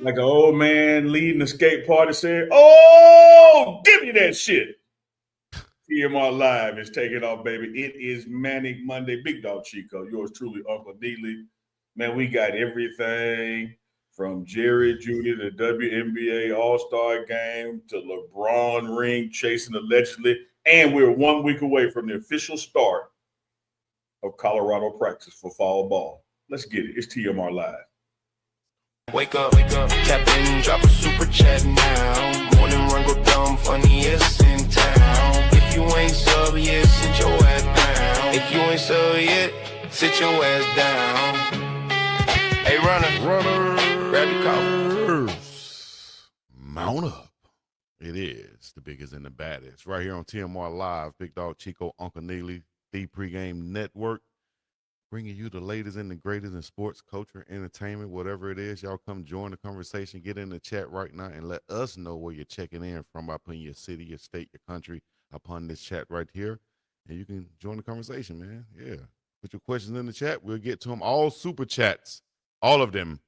Like an old man leading a skate party saying, "Oh, give me that shit." TMR Live is taking off, baby. It is Manic Monday. Big Dog Chico, yours truly, Uncle Neely. Man, we got everything from Jerry Judy to WNBA All Star Game to LeBron ring chasing allegedly. And we're 1 week away from the official start of Colorado practice for fall ball. Let's get it. It's TMR Live. Wake up, Captain, drop a super chat now. Morning run go dumb, funniest in town. If you ain't sub yet, sit your ass down. If you ain't sub yet, sit your ass down. Hey, runner, grab your coffee. Mount up. It is the biggest and the baddest. Right here on TMR Live, Big Dog Chico, Uncle Neely, the pregame network. Bringing you the latest and the greatest in sports, culture, entertainment, whatever it is. Y'all come join the conversation. Get in the chat right now and let us know where you're checking in from by putting your city, your state, your country upon this chat right here. And you can join the conversation, man. Yeah. Put your questions in the chat. We'll get to them. All super chats, all of them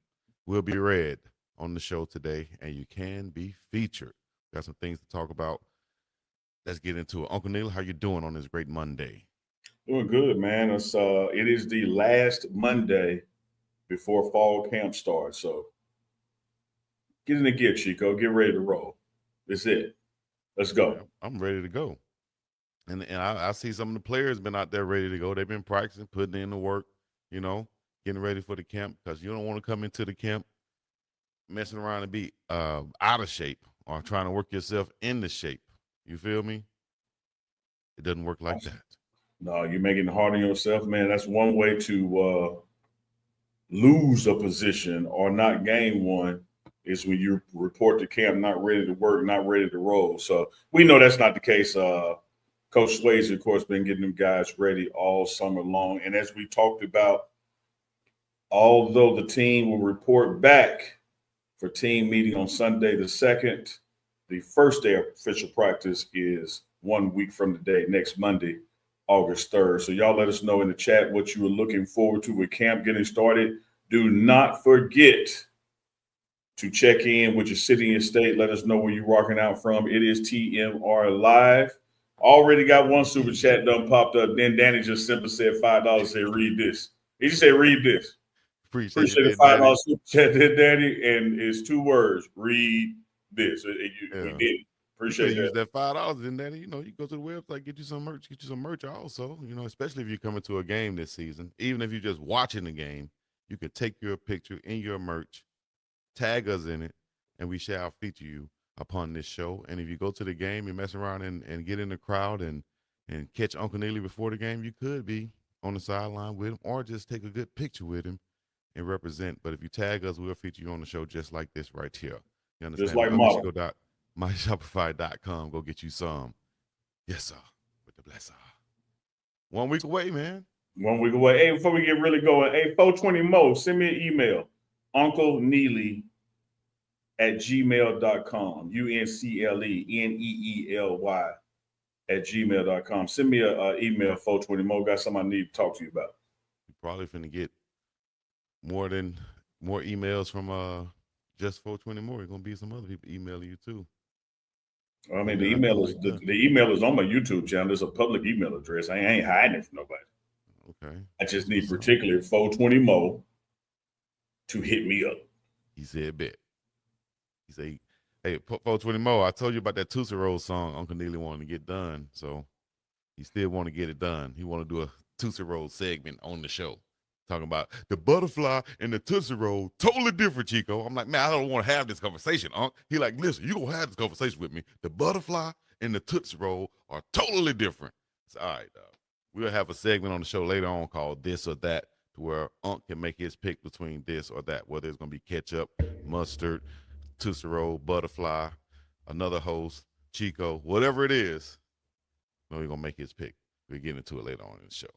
will be read on the show today, and you can be featured. Got some things to talk about. Let's get into it. Uncle Neil, how you doing on this great Monday? Doing good, man. It is the last Monday before fall camp starts. So get in the gear, Chico. Get ready to roll. That's it. Let's go. I'm ready to go. And I see some of the players been out there ready to go. They've been practicing, putting in the work, getting ready for the camp, because you don't want to come into the camp messing around and be out of shape or trying to work yourself into shape. You feel me? It doesn't work like that. No, you're making it hard on yourself, man. That's one way to lose a position or not gain one, is when you report to camp not ready to work, not ready to roll. So we know that's not the case. Coach Swayze, of course, been getting them guys ready all summer long. And as we talked about, although the team will report back for team meeting on Sunday the 2nd, the first day of official practice is 1 week from today, next Monday, August 3rd. So y'all let us know in the chat what you were looking forward to with camp getting started. Do not forget to check in with your city and state. Let us know where you're rocking out from. It is TMR Live. Already got one super chat done popped up. Then Danny just simply said $5, said read this. He just said read this. Appreciate the $5 super chat there, Danny. And it's 2 words. Read this. We did it. Appreciate that. Use that $5, and then you go to the website, get you some merch also. Especially if you're coming to a game this season. Even if you're just watching the game, you can take your picture in your merch, tag us in it, and we shall feature you upon this show. And if you go to the game and mess around and get in the crowd and catch Uncle Neely before the game, you could be on the sideline with him or just take a good picture with him and represent. But if you tag us, we'll feature you on the show just like this right here. You understand? Just like model. MyShopify.com. Go get you some. Yes, sir. With the bless. 1 week away, man. 1 week away. Hey, before we get really going, hey, 420 Mo, send me an email. UncleNeely@gmail.com. UncleNeely@gmail.com. Send me an email, 420 Mo. Got something I need to talk to you about. You're probably finna get more emails from just 420 more. There's gonna be some other people emailing you too. I mean, the email is on my YouTube channel. It's a public email address. I ain't hiding it from nobody. Okay. I just need particularly 420 Mo to hit me up. He said bet. He said, hey, 420 Mo, I told you about that Tootsie Roll song Uncle Neely wanted to get done. So he still want to get it done. He want to do a Tootsie Roll segment on the show. Talking about the butterfly and the Tootsie Roll, totally different, Chico. I'm like, man, I don't want to have this conversation, Unc. He like, listen, you gonna have this conversation with me. The butterfly and the Tootsie Roll are totally different. It's all right, dog. We'll have a segment on the show later on called This or That, to where Unc can make his pick between this or that, whether it's gonna be ketchup, mustard, Tootsie Roll, butterfly, another host, Chico, whatever it is. No, he's gonna make his pick. We'll get into it later on in the show.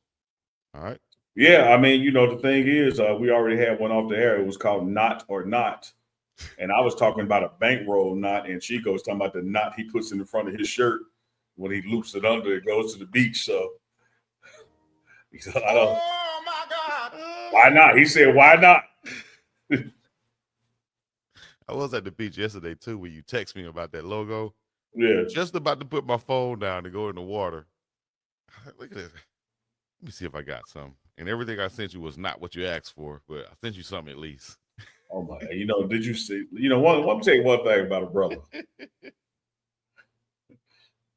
All right. Yeah, I mean, the thing is, we already had one off the air. It was called Not or Not. And I was talking about a bankroll knot, and Chico was talking about the knot he puts in the front of his shirt when he loops it under, it goes to the beach. So he said, oh my God. Why not? He said, why not? I was at the beach yesterday too when you text me about that logo. Yeah. Just about to put my phone down to go in the water. Look at this. Let me see if I got some. And everything I sent you was not what you asked for, but I sent you something at least. Oh my, did you see? Let me tell you one thing about a brother.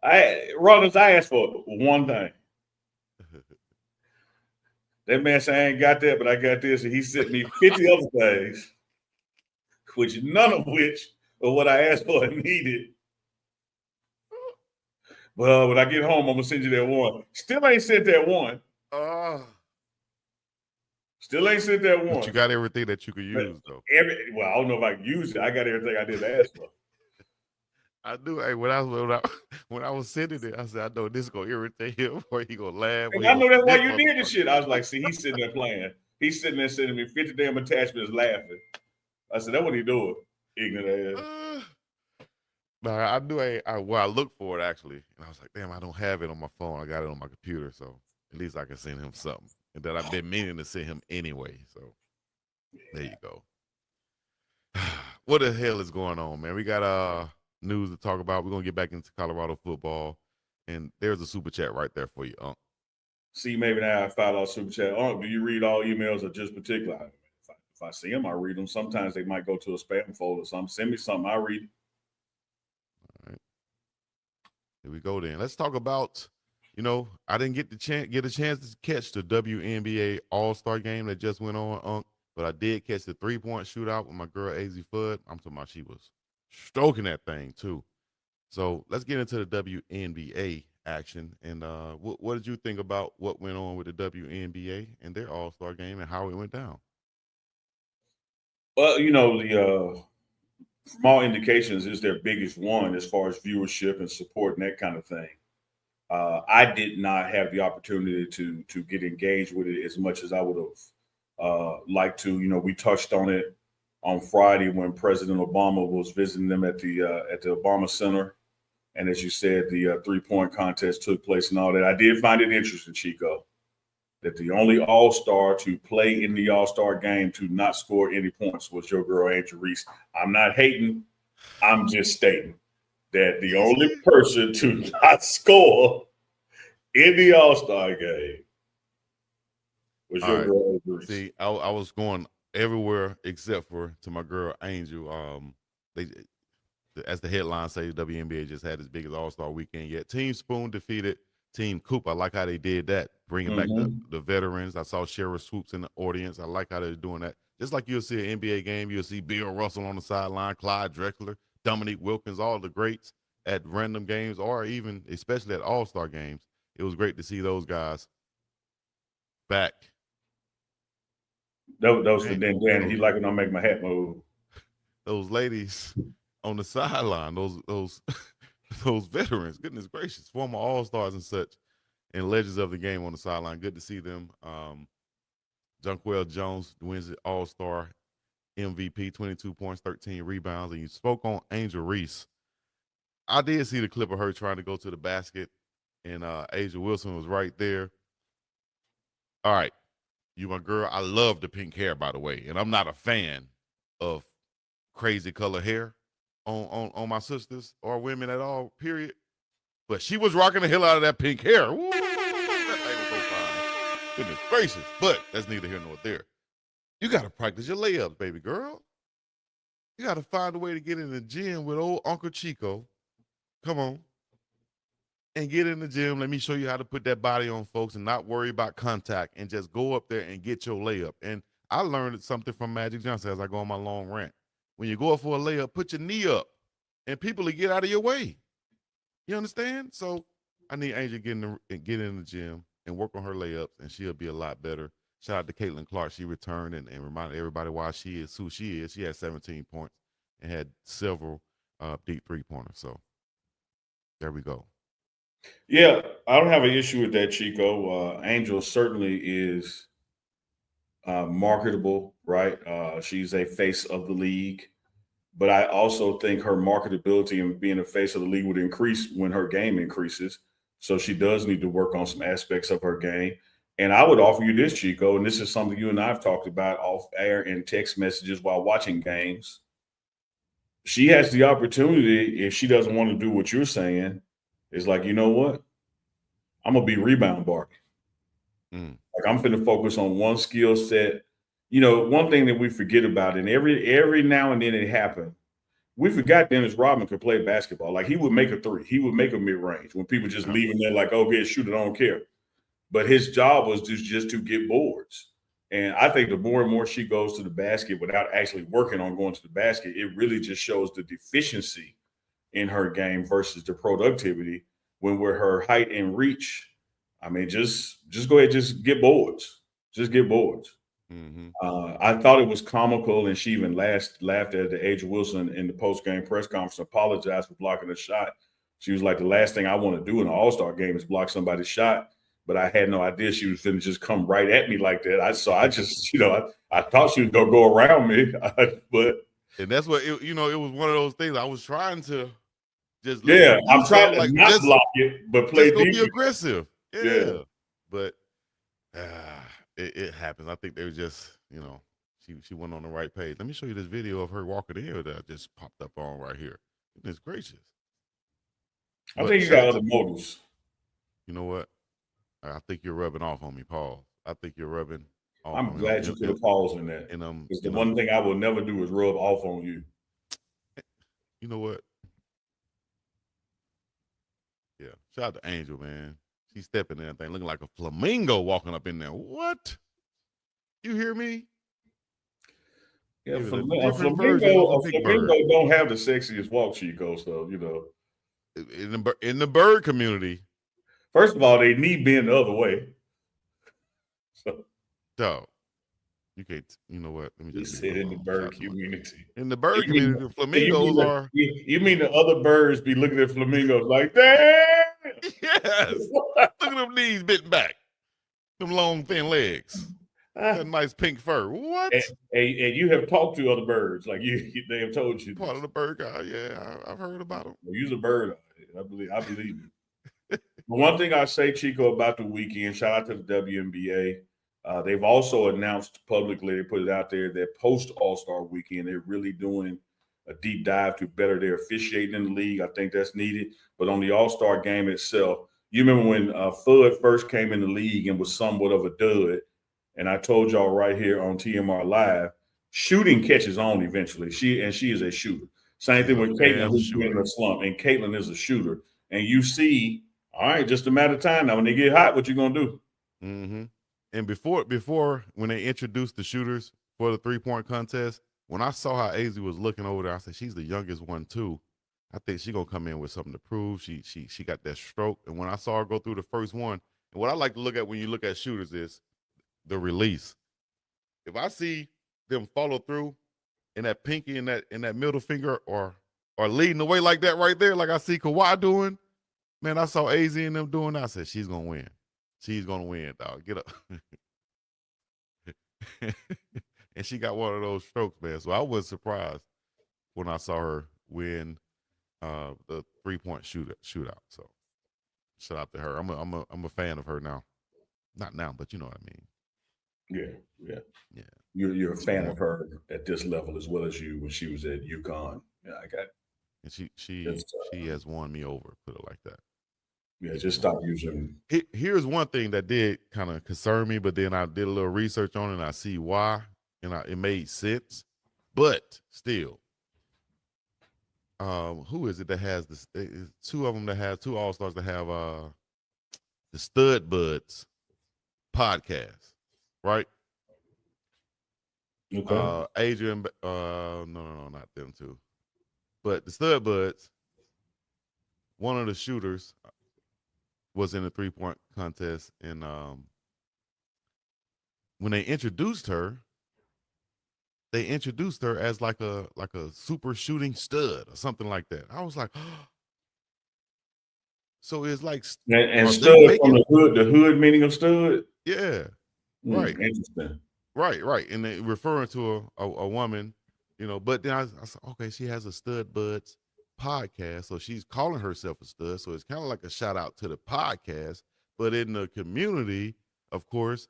I asked for one thing. That man said, I ain't got that, but I got this. And he sent me 50 other things, which none of which are what I asked for and needed. Well, when I get home, I'm going to send you that one. Still ain't sent that one. Oh. Still ain't sent that one. But you got everything that you could use, though. Well, I don't know if I can use it. I got everything I didn't ask for. I do. Hey, when I was sending it, I said, I know this is gonna irritate him, or he gonna laugh. And I know that's why you did this shit. I was like, see, he's sitting there playing. He's sitting there sending me 50 damn attachments, laughing. I said, that's what he doing, ignorant ass. Nah, I knew. I looked for it actually, and I was like, damn, I don't have it on my phone. I got it on my computer, so at least I can send him something. And that I've been meaning to send him anyway. So there you go. What the hell is going on, man? We got news to talk about. We're gonna get back into Colorado football, and there's a super chat right there for you, Unc. See, maybe now I filed out super chat. Unc, do you read all emails or just particular? If I see them, I read them. Sometimes they might go to a spam folder or something. Send me something, I read it. All right, here we go. Then let's talk about. I didn't get a chance to catch the WNBA All-Star game that just went on, Unc, but I did catch the 3-point shootout with my girl AZ Fudd. I'm talking about she was stroking that thing too. So let's get into the WNBA action. And what did you think about what went on with the WNBA and their All-Star game and how it went down? Well, the from all indications is their biggest one as far as viewership and support and that kind of thing. I did not have the opportunity to get engaged with it as much as I would have liked to. We touched on it on Friday when President Obama was visiting them at the Obama Center, and as you said, the 3-point contest took place and all that. I did find it interesting, Chico, that the only All-Star to play in the All-Star game to not score any points was your girl Angel Reese. I'm not hating. I'm just stating that the only person to not score in the All-Star game was your girl Angel Reese. See, I was going everywhere except for to my girl Angel. As the headline say, the WNBA just had its biggest All-Star weekend yet. Team Spoon defeated Team Coop. I like how they did that, bringing back the veterans. I saw Shara Swoops in the audience. I like how they're doing that. Just like you'll see an NBA game, you'll see Bill Russell on the sideline, Clyde Drexler, Dominique Wilkins, all the greats at random games, or even especially at All-Star games. It was great to see those guys back. That was the Dan. He like when I make my hat move. Those ladies on the sideline, those veterans, goodness gracious, former All-Stars and such, and legends of the game on the sideline. Good to see them. Jonquel Jones wins the All-Star MVP, 22 points, 13 rebounds. And you spoke on Angel Reese. I did see the clip of her trying to go to the basket, and Asia Wilson was right there. All right, you my girl. I love the pink hair, by the way, and I'm not a fan of crazy color hair on my sisters or women at all, period. But she was rocking the hell out of that pink hair. Woo, that thing was so fine. Goodness gracious. But that's neither here nor there. You got to practice your layups, baby girl. You got to find a way to get in the gym with old Uncle Chico. Come on. And get in the gym. Let me show you how to put that body on, folks, and not worry about contact and just go up there and get your layup. And I learned something from Magic Johnson as I go on my long rant. When you go up for a layup, put your knee up, and people will get out of your way. You understand? So I need Angel get in the gym and work on her layups, and she'll be a lot better. Shout out to Caitlin Clark. She returned and reminded everybody why she is who she is. She had 17 points and had several deep three-pointers. So there we go. Yeah, I don't have an issue with that, Chico. Angel certainly is marketable, right? She's a face of the league. But I also think her marketability and being a face of the league would increase when her game increases. So she does need to work on some aspects of her game. And I would offer you this, Chico, and this is something you and I have talked about off air in text messages while watching games. she has the opportunity, if she doesn't want to do what you're saying, is like, you know what? I'm gonna be rebound Barbie. Mm. Like I'm finna focus on one skill set. You know, one thing that we forget about, and every now and then it happened. We forgot Dennis Rodman could play basketball. Like he would make a three, he would make a mid range when people just Yeah. leave him there, like, oh, get shoot it, I don't care. But his job was just to get boards. And I think the more and more she goes to the basket without actually working on going to the basket, it really just shows the deficiency in her game versus the productivity. When with her height and reach, I mean, just go ahead, just get boards, just get boards. Mm-hmm. I thought it was comical, and she even laughed at the Age Wilson in the post game press conference, apologized for blocking a shot. She was like, "The last thing I want to do in an All Star game is block somebody's shot." But I had no idea she was going to just come right at me like that. I just, I thought she was going to go around me, but And that's what it was one of those things. I was trying to just let yeah, you do I'm trying something, to like not block it, but play just go be defense. aggressive. Yeah. Yeah. But it happens. I think they were just, she went on the right page. Let me show you this video of her walking in here that just popped up on right here. Goodness gracious. I But think you got other motives. you know what? I think you're rubbing off on me, Paul. I think you're rubbing off I'm on me. glad you put a pause in that. Because the one thing I will never do is rub off on you. You know what? Yeah. Shout out to Angel, man. She's stepping in that thing looking like a flamingo walking up in there. What? You hear me? Yeah, It was a a different version of a big bird. flamingo don't have the sexiest walk, Chico. So In the bird community. First of all, they need being the other way. So Dog. You can't. You know what? Let me just said in the bird community. In the bird community, the flamingos are. You mean the other birds be looking at flamingos like that? Yes. Look at them knees bitten back. Them long, thin legs. That nice pink fur. What? And you have talked to other birds, like they have told you. Part of the bird guy. Yeah, I've heard about them. Well, you're a bird. I believe you. The one thing I say, Chico, about the weekend, shout out to the WNBA. They've also announced publicly, they put it out there, that post All-Star weekend, they're really doing a deep dive to better their officiating in the league. I think that's needed. But on the All-Star game itself, you remember when Fudd first came in the league and was somewhat of a dud, and I told y'all right here on TMR Live, shooting catches on eventually. She is a shooter. Same thing with Caitlin, who's been in a slump, and Caitlin is a shooter. And you see, all right, just a matter of time now. When they get hot, what you gonna do? Mm-hmm. And before when they introduced the shooters for the 3-point contest, when I saw how AZ was looking over there, I said she's the youngest one too. I think she's gonna come in with something to prove. She got that stroke. And when I saw her go through the first one, and what I like to look at when you look at shooters is the release. If I see them follow through and that pinky and that middle finger or leading the way like that right there, like I see Kawhi doing, man, I saw AZ and them doing that. I said, she's gonna win. She's gonna win, dog. Get up. And she got one of those strokes, man. So I was surprised when I saw her win the 3-point shootout. So shout out to her. I'm a fan of her now. Not now, but you know what I mean. Yeah. You're a fan of her at this level as well as you when she was at UConn. Yeah, I got. And she has won me over. Put it like that. Yeah, just stop using. Here's one thing that did kind of concern me, but then I did a little research on it and I see why, and it made sense. But still, who is it that has this? Two of them that have two All-Stars that have the Stud Buds podcast, right? Okay. Adrian, no, not them two, but the Stud Buds. One of the shooters was in a 3-point contest, and when they introduced her as like a super shooting stud or something like that. I was like, oh. So it's like and stud from the hood meaning of stud. Yeah, right. Interesting. Right, and they referring to a woman, But then I said, okay, she has a Stud Buds podcast, so she's calling herself a stud. So it's kind of like a shout out to the podcast, but in the community, of course,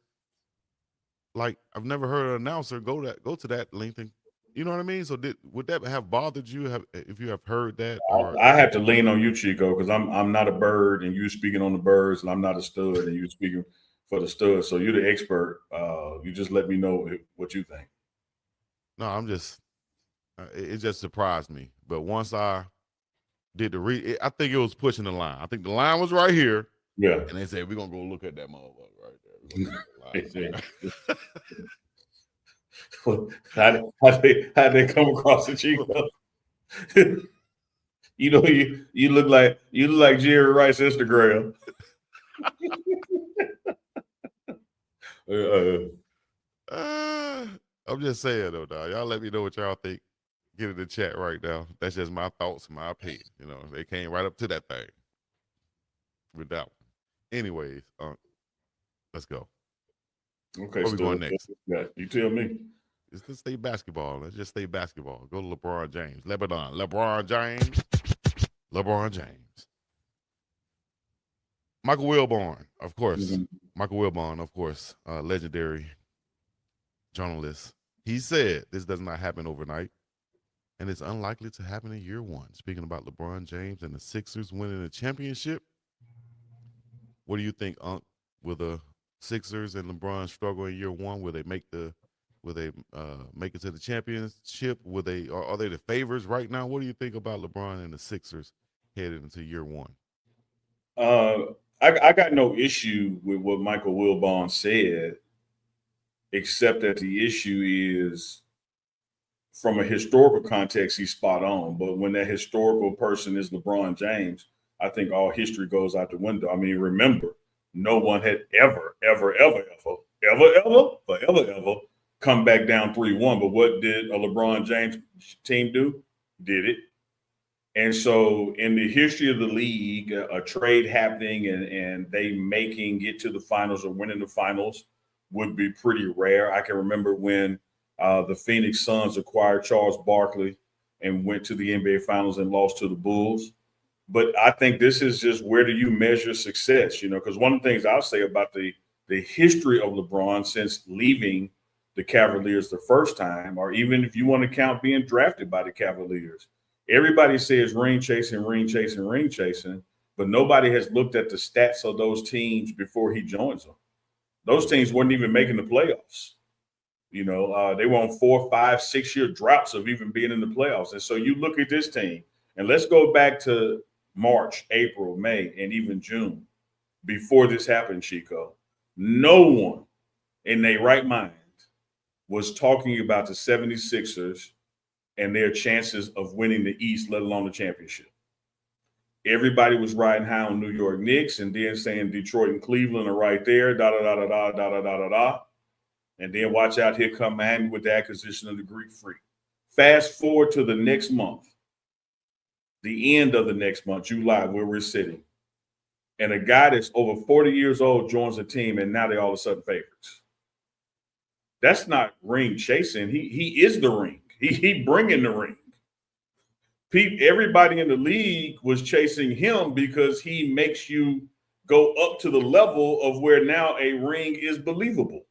like I've never heard an announcer go to that length and You know what I mean? So would that have bothered you if you have heard that? Or I have to lean on you, Chico, because I'm not a bird, and you speaking on the birds, and I'm not a stud, and you speaking for the stud. So you're the expert. You just let me know what you think. no, I'm just it just surprised me. But once I did the I think it was pushing the line. I think the line was right here, Yeah. and they said we're gonna go look at that motherfucker right there. We're gonna look at the How they come across the Chico? You look like Jerry Rice Instagram. I'm just saying though, dog. Y'all let me know what y'all think. Get in the chat right now. That's just my thoughts and my opinion. You know, they came right up to that thing with that one. Anyways, let's go. Okay, where we going next? Yeah, you tell me. Let's stay basketball. Let's just stay basketball. Go to LeBron James. LeBron James. LeBron James. Michael Wilbon, of course. Mm-hmm. Michael Wilbon, of course, legendary journalist. He said this does not happen overnight, and it's unlikely to happen in year one. Speaking about LeBron James and the Sixers winning the championship, what do you think, Unc? Will the Sixers and LeBron struggle in year one? Will they make it to the championship? Are they the favorites right now? What do you think about LeBron and the Sixers headed into year one? I got no issue with what Michael Wilbon said, except that the issue is from a historical context, he's spot on. But when that historical person is LeBron James, I think all history goes out the window. I mean, remember, no one had ever come back down 3-1. But what did a LeBron James team do? Did it. And so in the history of the league, a trade happening and they making it to the finals or winning the finals would be pretty rare. I can remember when the Phoenix Suns acquired Charles Barkley and went to the NBA finals and lost to the Bulls. But I think this is just where do you measure success, because one of the things I'll say about the history of LeBron since leaving the Cavaliers the first time, or even if you want to count being drafted by the Cavaliers, everybody says ring chasing, but nobody has looked at the stats of those teams before he joins them. Those teams weren't even making the playoffs. They were on 4, 5, 6 year droughts of even being in the playoffs. And so you look at this team, and let's go back to March, April, May, and even June before this happened, Chico. No one in their right mind was talking about the 76ers and their chances of winning the East, let alone the championship. Everybody was riding high on New York Knicks and then saying Detroit and Cleveland are right there, da-da-da-da-da-da-da-da-da. And then watch out, here come Miami with the acquisition of the Greek Freak. Fast forward to the next month, the end of the next month, July, where we're sitting. And a guy that's over 40 years old joins the team, and now they're all of a sudden favorites. That's not ring chasing. He is the ring. He bringing the ring. Everybody in the league was chasing him because he makes you go up to the level of where now a ring is believable.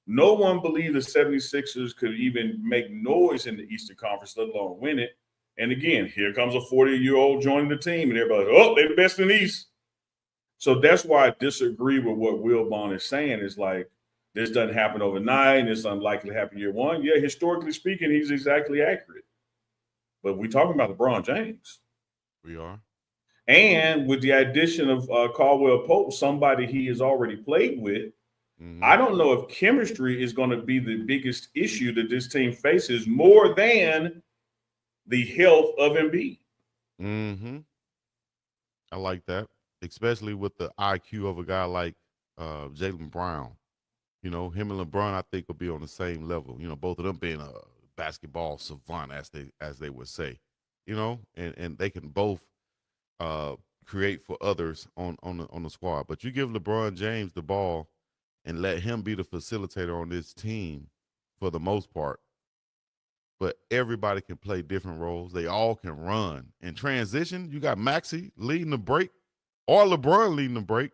No one believed the 76ers could even make noise in the Eastern Conference, let alone win it. And again, here comes a 40-year-old joining the team, and everybody's like, oh, they're the best in the East. So that's why I disagree with what Wilbon is saying. Is like, this doesn't happen overnight, and it's unlikely to happen year one. Yeah, historically speaking, he's exactly accurate. But we're talking about LeBron James. We are. And with the addition of Caldwell Pope, somebody he has already played with, I don't know if chemistry is going to be the biggest issue that this team faces more than the health of Embiid. I like that, especially with the IQ of a guy like Jaylen Brown. Him and LeBron, I think, will be on the same level. Both of them being a basketball savant, as they would say. And they can both create for others on the squad. But you give LeBron James the ball and let him be the facilitator on this team for the most part. But everybody can play different roles. They all can run. In transition, you got Maxey leading the break or LeBron leading the break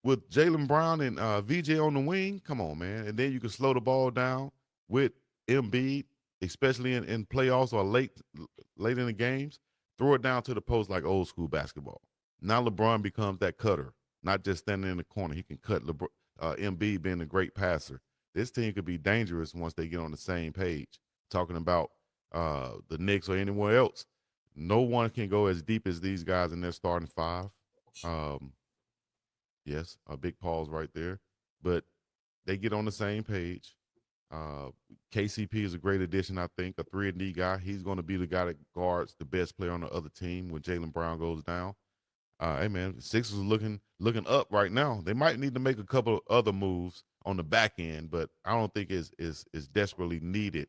with Jaylen Brown and VJ on the wing. Come on, man. And then you can slow the ball down with Embiid. especially in playoffs or late in the games, throw it down to the post like old school basketball. Now LeBron becomes that cutter, not just standing in the corner. He can cut. Embiid being a great passer. This team could be dangerous once they get on the same page. Talking about the Knicks or anyone else, no one can go as deep as these guys in their starting five. Yes, a big pause right there, but they get on the same page. KCP is a great addition, I think, a 3-and-D guy. He's going to be the guy that guards the best player on the other team when Jaylen Brown goes down. Hey man, Sixers are looking up right now. They might need to make a couple of other moves on the back end, but I don't think is desperately needed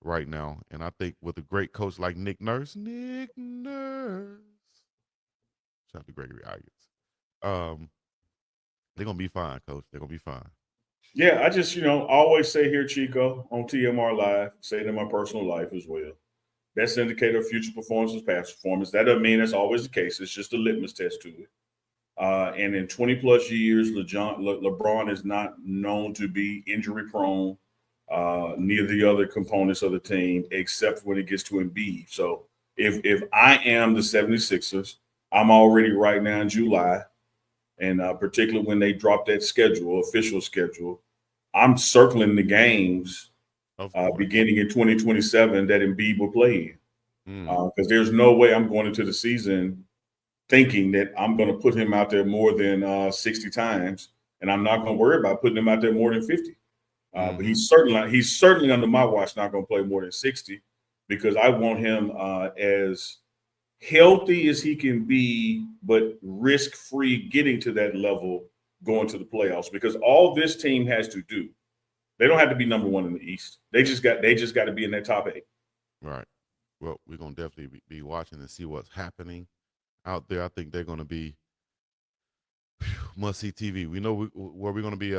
right now. And I think with a great coach like Nick Nurse, shout out to Gregory Isaacs. They're gonna be fine, Coach. They're gonna be fine. Yeah, I just, always say here, Chico, on TMR Live, say it in my personal life as well. Best indicator of future performance is past performance. That doesn't mean that's always the case. It's just a litmus test to it. And in 20 plus years, LeBron is not known to be injury prone. Neither the other components of the team, except when it gets to Embiid. So if I am the 76ers, I'm already right now in July, and particularly when they drop that official schedule, I'm circling the games beginning in 2027 that Embiid will play in. Because there's no way I'm going into the season thinking that I'm going to put him out there more than 60 times, and I'm not going to worry about putting him out there more than 50. But he's certainly under my watch not going to play more than 60, because I want him as healthy as he can be, but risk-free getting to that level going to the playoffs. Because all this team has to do, they don't have to be number one in the East. They just got to be in that top 8. Right. Well, we're gonna definitely be watching and see what's happening out there. I think they're gonna be must-see TV. We know where we're gonna be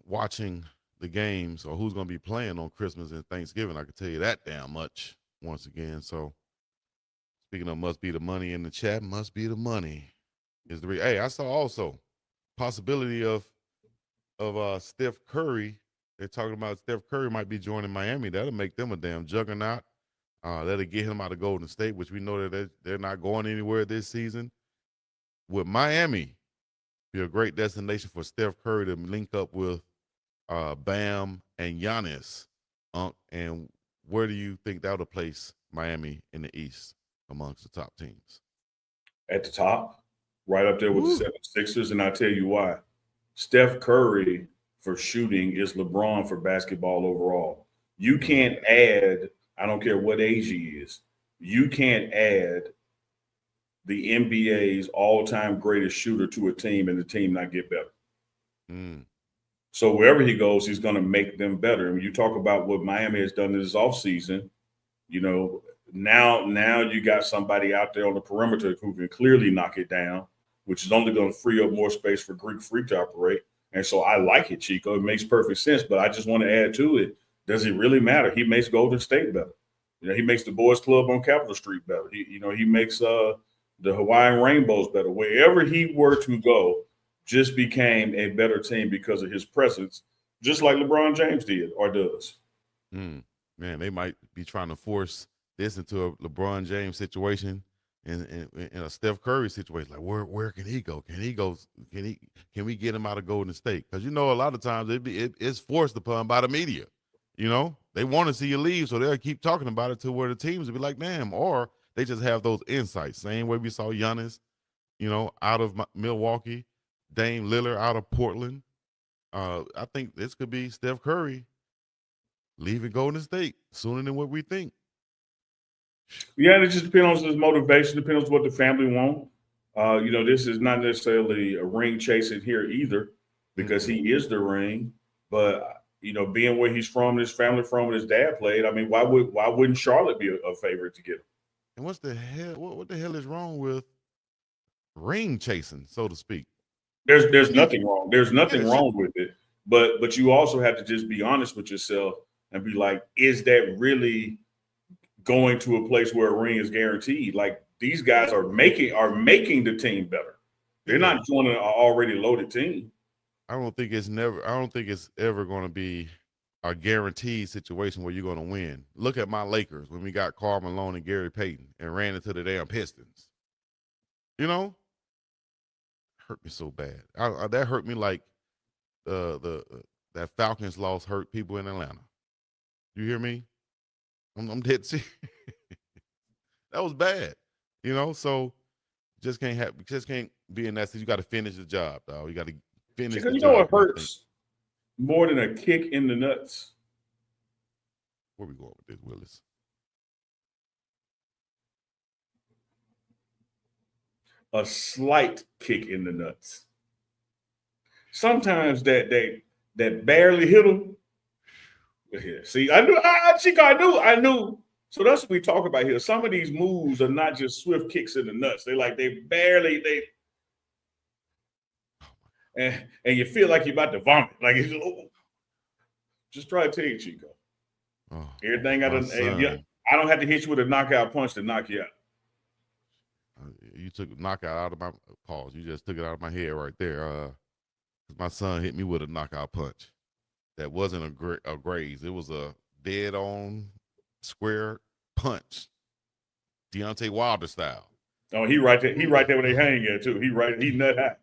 watching the games, or who's gonna be playing on Christmas and Thanksgiving. I can tell you that damn much once again. So, speaking of must be the money in the chat, must be the money is the hey. I saw also possibility of Steph Curry. They're talking about Steph Curry might be joining Miami. That'll make them a damn juggernaut. That'll get him out of Golden State, which we know that they're not going anywhere this season. With Miami, be a great destination for Steph Curry to link up with Bam and Giannis. And where do you think that'll place Miami in the East amongst the top teams? At the top, right up there with the 76ers, and I'll tell you why. Steph Curry for shooting is LeBron for basketball overall. You can't add, I don't care what age he is, you can't add the NBA's all-time greatest shooter to a team and the team not get better. So wherever he goes, he's going to make them better. And you talk about what Miami has done this offseason, now you got somebody out there on the perimeter who can clearly knock it down, which is only going to free up more space for Greek Freak to operate. And so I like it, Chico. It makes perfect sense. But I just want to add to it, does it really matter? He makes Golden State better. He makes the Boys Club on Capitol Street better. He makes the Hawaiian Rainbows better. Wherever he were to go, just became a better team because of his presence, just like LeBron James did or does. Man, they might be trying to force this into a LeBron James situation and in a Steph Curry situation. Like, where can he go? Can he go? Can we get him out of Golden State? Because a lot of times it's forced upon by the media. They want to see you leave, so they'll keep talking about it to where the teams will be like, damn, or they just have those insights. Same way we saw Giannis, out of Milwaukee, Dame Lillard out of Portland. I think this could be Steph Curry leaving Golden State sooner than what we think. Yeah, it just depends on his motivation, depends on what the family want. This is not necessarily a ring chasing here either, because he is the ring. But being where he's from, his family from, and his dad played. I mean, why wouldn't Charlotte be a favorite to get him? And what's the hell? What the hell is wrong with ring chasing, so to speak? There's nothing wrong. There's nothing wrong with it. But you also have to just be honest with yourself and be like, is that really going to a place where a ring is guaranteed? Like, these guys are making the team better. They're not joining an already loaded team. I don't think it's ever going to be a guaranteed situation where you're going to win. Look at my Lakers when we got Karl Malone and Gary Payton and ran into the damn Pistons. You know, hurt me so bad. That hurt me like that Falcons loss hurt people in Atlanta. You hear me? I'm dead serious. That was bad. You know, so just can't be in that. You got to finish the job, dog. You got to finish the Because you know job. what hurts more than a kick in the nuts? Where we going with this, Willis? A slight kick in the nuts. Sometimes that barely hit him. Yeah, see, Chico, I knew. So that's what we talk about here. Some of these moves are not just swift kicks in the nuts. They barely. And you feel like you're about to vomit. Like it's, just try to tell you, Chico. Oh, Everything I don't have to hit you with a knockout punch to knock you out. You took knockout out of my pause. You just took it out of my head right there. My son hit me with a knockout punch. That wasn't a graze. It was a dead on square punch. Deontay Wilder style. Oh, he right there. He right there where they hang at too. He nut high.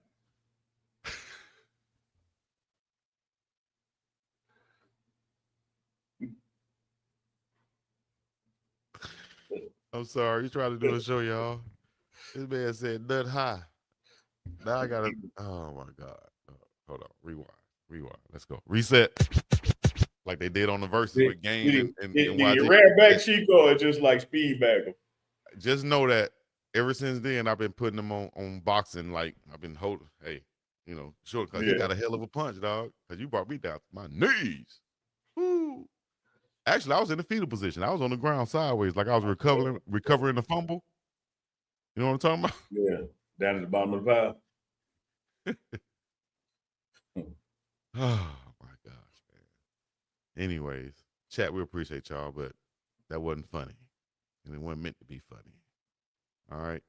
I'm sorry. You trying to do a show, y'all. This man said nut high. Now I gotta. Oh my God. Hold on. Rewind. Let's go. Reset. Like they did on the verses with Game and YG. Ran back Chico and just like speed back him. Just know that ever since then I've been putting him on boxing. Like I've been holding. Hey, you know, sure, because he got a hell of a punch, dog. Because you brought me down to my knees. Woo. Actually, I was in the fetal position. I was on the ground sideways, like I was recovering the fumble. You know what I'm talking about? Yeah, down at the bottom of the pile. Oh my gosh, man. Anyways, chat, we appreciate y'all, but that wasn't funny. And it wasn't meant to be funny. All right.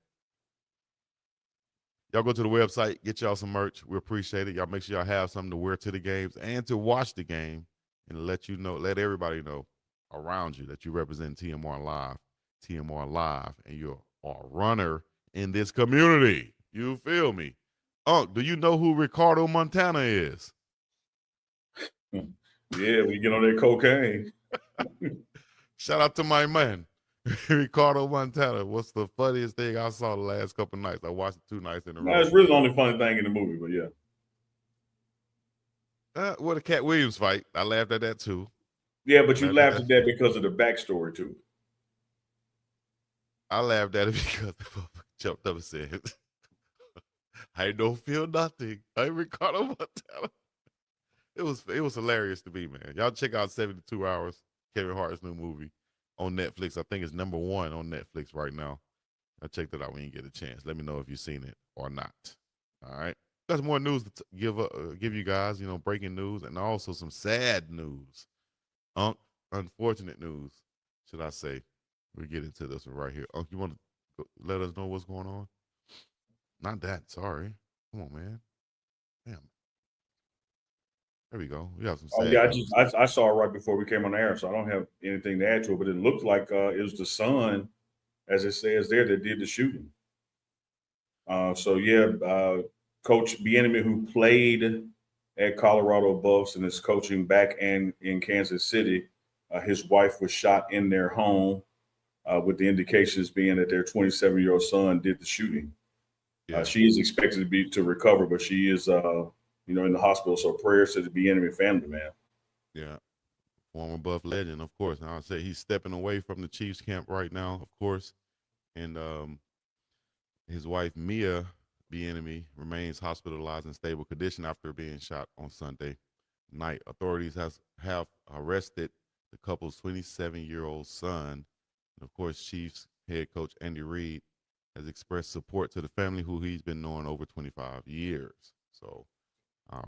Y'all go to the website, get y'all some merch. We appreciate it. Y'all make sure y'all have something to wear to the games and to watch the game and let everybody know around you that you represent TMR Live, and you're a runner in this community. You feel me? Do you know who Ricardo Montana is? Yeah, we get on that cocaine. Shout out to my man, Ricardo Montana. What's the funniest thing I saw the last couple nights? I watched it 2 nights in a row. That's really the only funny thing in the movie, but yeah. Well, the Cat Williams fight. I laughed at that too. Yeah, but you laughed at that because of the backstory to it. I laughed at it because the jumped up and said, I don't feel nothing. I'm Ricardo Montana. It was hilarious to me, man. Y'all check out 72 Hours, Kevin Hart's new movie on Netflix. I think it's number 1 on Netflix right now. I checked it out when you get a chance. Let me know if you've seen it or not. All right. Got more news to give you guys, breaking news and also some sad news. Unfortunate news, should I say. We'll get into this one right here. You want to let us know what's going on? Not that. Sorry. Come on, man. Damn. There we go. We got some sad news. I saw it right before we came on the air, so I don't have anything to add to it, but it looked like it was the son, as it says there, that did the shooting. Coach Bieniemy, who played at Colorado Buffs and is coaching back in Kansas City, his wife was shot in their home, with the indications being that their 27-year-old son did the shooting. Yeah. She is expected to recover, but she is in the hospital. So prayers to the Bieniemy family, man. Yeah, former Buff legend, of course. Now I say he's stepping away from the Chiefs camp right now, of course, and his wife Mia Bieniemy remains hospitalized in stable condition after being shot on Sunday night. Authorities have arrested the couple's 27-year-old son. And of course, Chiefs head coach Andy Reid has expressed support to the family who he's been knowing over 25 years. So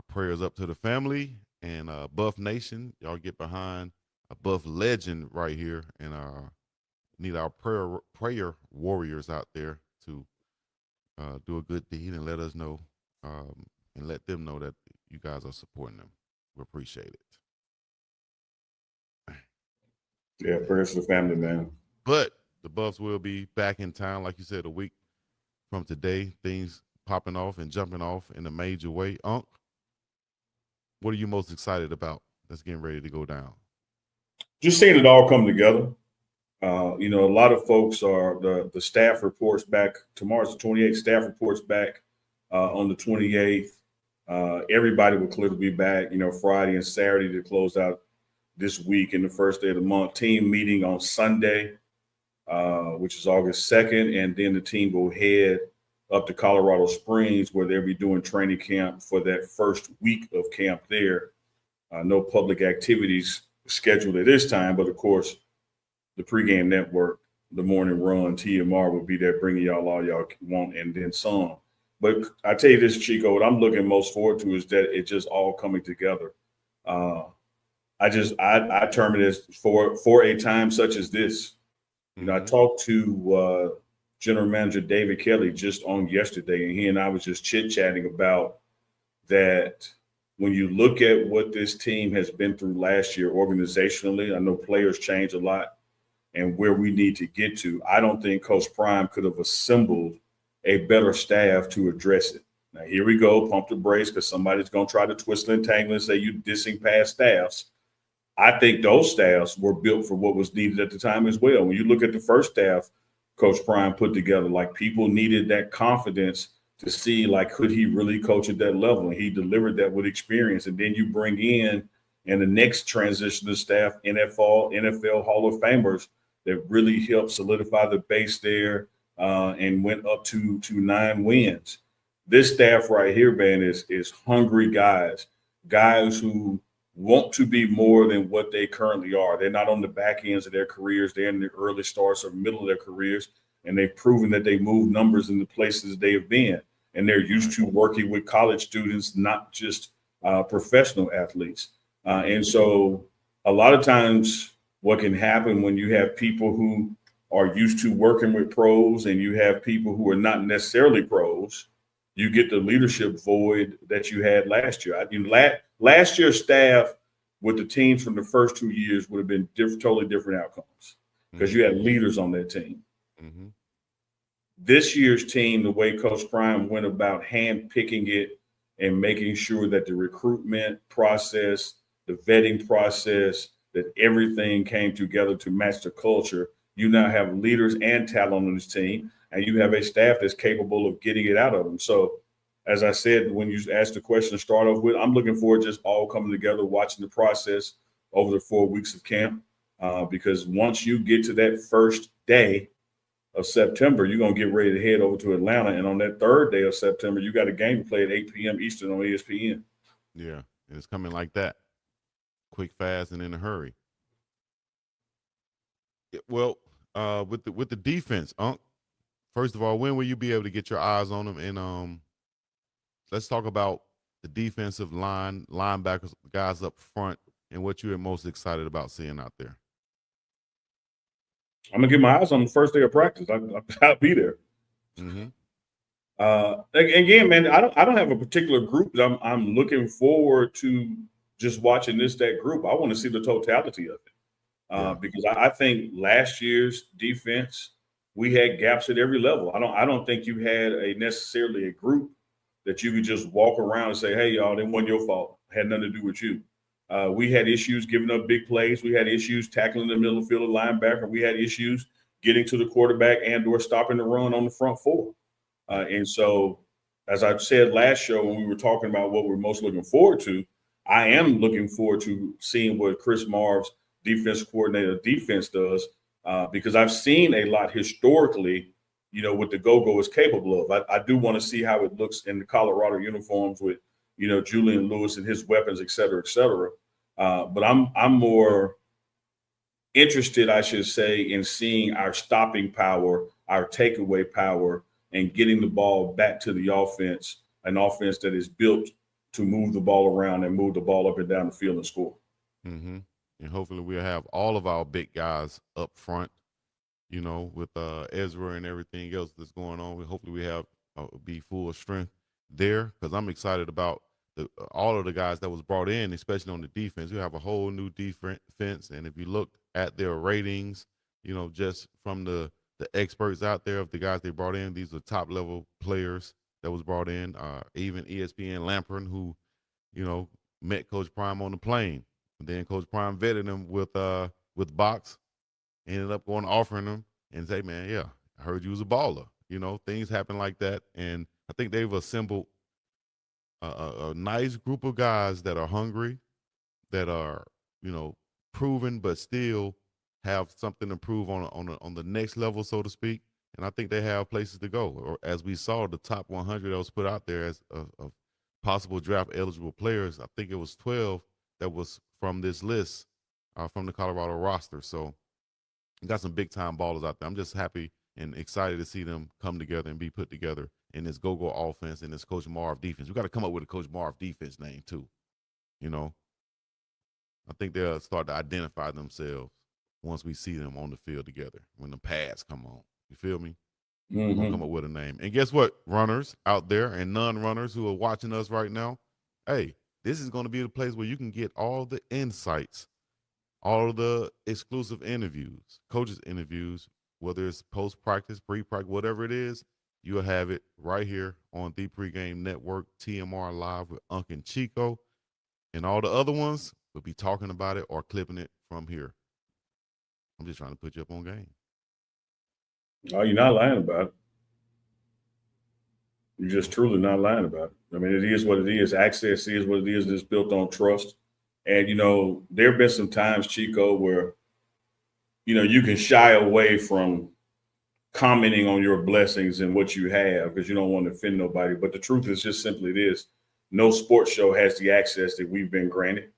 prayers up to the family and Buff Nation. Y'all get behind a Buff legend right here, and need our prayer warriors out there to do a good deed and let us know and let them know that you guys are supporting them. We appreciate it. Yeah, prayers to the family, man. But the Buffs will be back in town, like you said, a week from today. Things popping off and jumping off in a major way. Unc, what are you most excited about that's getting ready to go down? Just seeing it all come together. A lot of folks are the staff reports back tomorrow's the 28th. Staff reports back on the 28th. Everybody will clearly be back. Friday and Saturday to close out this week and the first day of the month. Team meeting on Sunday, which is August 2nd, and then the team will head up to Colorado Springs where they'll be doing training camp for that first week of camp there. No public activities scheduled at this time, but of course, the pregame network, the morning run, TMR will be there bringing y'all all y'all want and then some. But I tell you this, Chico, what I'm looking most forward to is that it just all coming together. I term it as for a time such as this. I talked to General Manager David Kelly just on yesterday, and he and I was just chit-chatting about that. When you look at what this team has been through last year organizationally, I know players change a lot, and where we need to get to, I don't think Coach Prime could have assembled a better staff to address it. Now, here we go, pump the brakes, because somebody's going to try to twist and tangle and say you dissing past staffs. I think those staffs were built for what was needed at the time as well. When you look at the first staff Coach Prime put together, like people needed that confidence to see, like, could he really coach at that level? And he delivered that with experience. And then you bring in the next transition of staff, NFL Hall of Famers that really helped solidify the base there and went up to 9 wins. This staff right here, man, is hungry guys who want to be more than what they currently are. They're not on the back ends of their careers. They're in the early starts or middle of their careers, and they've proven that they move numbers in the places they have been. And they're used to working with college students, not just professional athletes. And so a lot of times what can happen when you have people who are used to working with pros and you have people who are not necessarily pros, you get the leadership void that you had last year. Last year's staff with the teams from the first 2 years would have been totally different outcomes because you had leaders on that team. Mm-hmm. This year's team, the way Coach Prime went about handpicking it and making sure that the recruitment process, the vetting process, that everything came together to match the culture. You now have leaders and talent on this team, and you have a staff that's capable of getting it out of them. So, as I said, when you asked the question to start off with, I'm looking forward to just all coming together, watching the process over the 4 weeks of camp, because once you get to that first day of September, you're going to get ready to head over to Atlanta. And on that third day of September, you got a game to play at 8 p.m. Eastern on ESPN. Yeah, and it's coming like that. Quick, fast, and in a hurry. Well, with the defense, first of all, when will you be able to get your eyes on them? And let's talk about the defensive line, linebackers, guys up front, and what you are most excited about seeing out there. I'm gonna get my eyes on the first day of practice. I'll be there. Mm-hmm. Again, man, I don't have a particular group that I'm looking forward to just watching that group. I want to see the totality of it because I think last year's defense, we had gaps at every level. I don't think you had necessarily a group that you could just walk around and say, hey, y'all, it wasn't your fault. It had nothing to do with you. We had issues giving up big plays. We had issues tackling the middle field of linebacker. We had issues getting to the quarterback and or stopping the run on the front four. And so, as I said last show when we were talking about what we're most looking forward to, I am looking forward to seeing what Chris Marv's defense coordinator of defense does because I've seen a lot historically, what the Go-Go is capable of. I do want to see how it looks in the Colorado uniforms with, Julian Lewis and his weapons, et cetera, et cetera. But I'm more interested, I should say, in seeing our stopping power, our takeaway power, and getting the ball back to the offense, an offense that is built to move the ball around and move the ball up and down the field and score. Mm-hmm. And hopefully we'll have all of our big guys up front, with Ezra and everything else that's going on. Hopefully we have be full of strength there because I'm excited about all of the guys that was brought in, especially on the defense. You have a whole new defense, and if you look at their ratings, you know, just from the experts out there of the guys they brought in, these are top level players that was brought in. Even ESPN Lamprin, who, you know, met Coach Prime on the plane, and then Coach Prime vetted him with Box, ended up going offering him and say, man, yeah, I heard you was a baller. You know, things happen like that, and I think they've assembled a nice group of guys that are hungry, that are, you know, proven, but still have something to prove on the next level, so to speak. And I think they have places to go. Or as we saw, the top 100 that was put out there as of possible draft eligible players, I think it was 12 that was from this list, from the Colorado roster. So you got some big time ballers out there. I'm just happy and excited to see them come together and be put together in this go-go offense and this Coach Marv defense. We got to come up with a Coach Marv defense name too. You know, I think they'll start to identify themselves once we see them on the field together, when the pads come on. You feel me? We're going to come up with a name. And guess what, runners out there and non-runners who are watching us right now, hey, this is going to be the place where you can get all the insights, all of the exclusive interviews, coaches' interviews, whether it's post-practice, pre-practice, whatever it is, you'll have it right here on the Pregame Network, TMR Live with Unc and Chico. And all the other ones, we'll be talking about it or clipping it from here. I'm just trying to put you up on game. Oh, you're not lying about it. You're just truly not lying about it. I mean, it is what it is. Access is what it is. It's built on trust. And, you know, there have been some times, Chico, where, you know, you can shy away from commenting on your blessings and what you have because you don't want to offend nobody. But the truth is just simply this. No sports show has the access that we've been granted.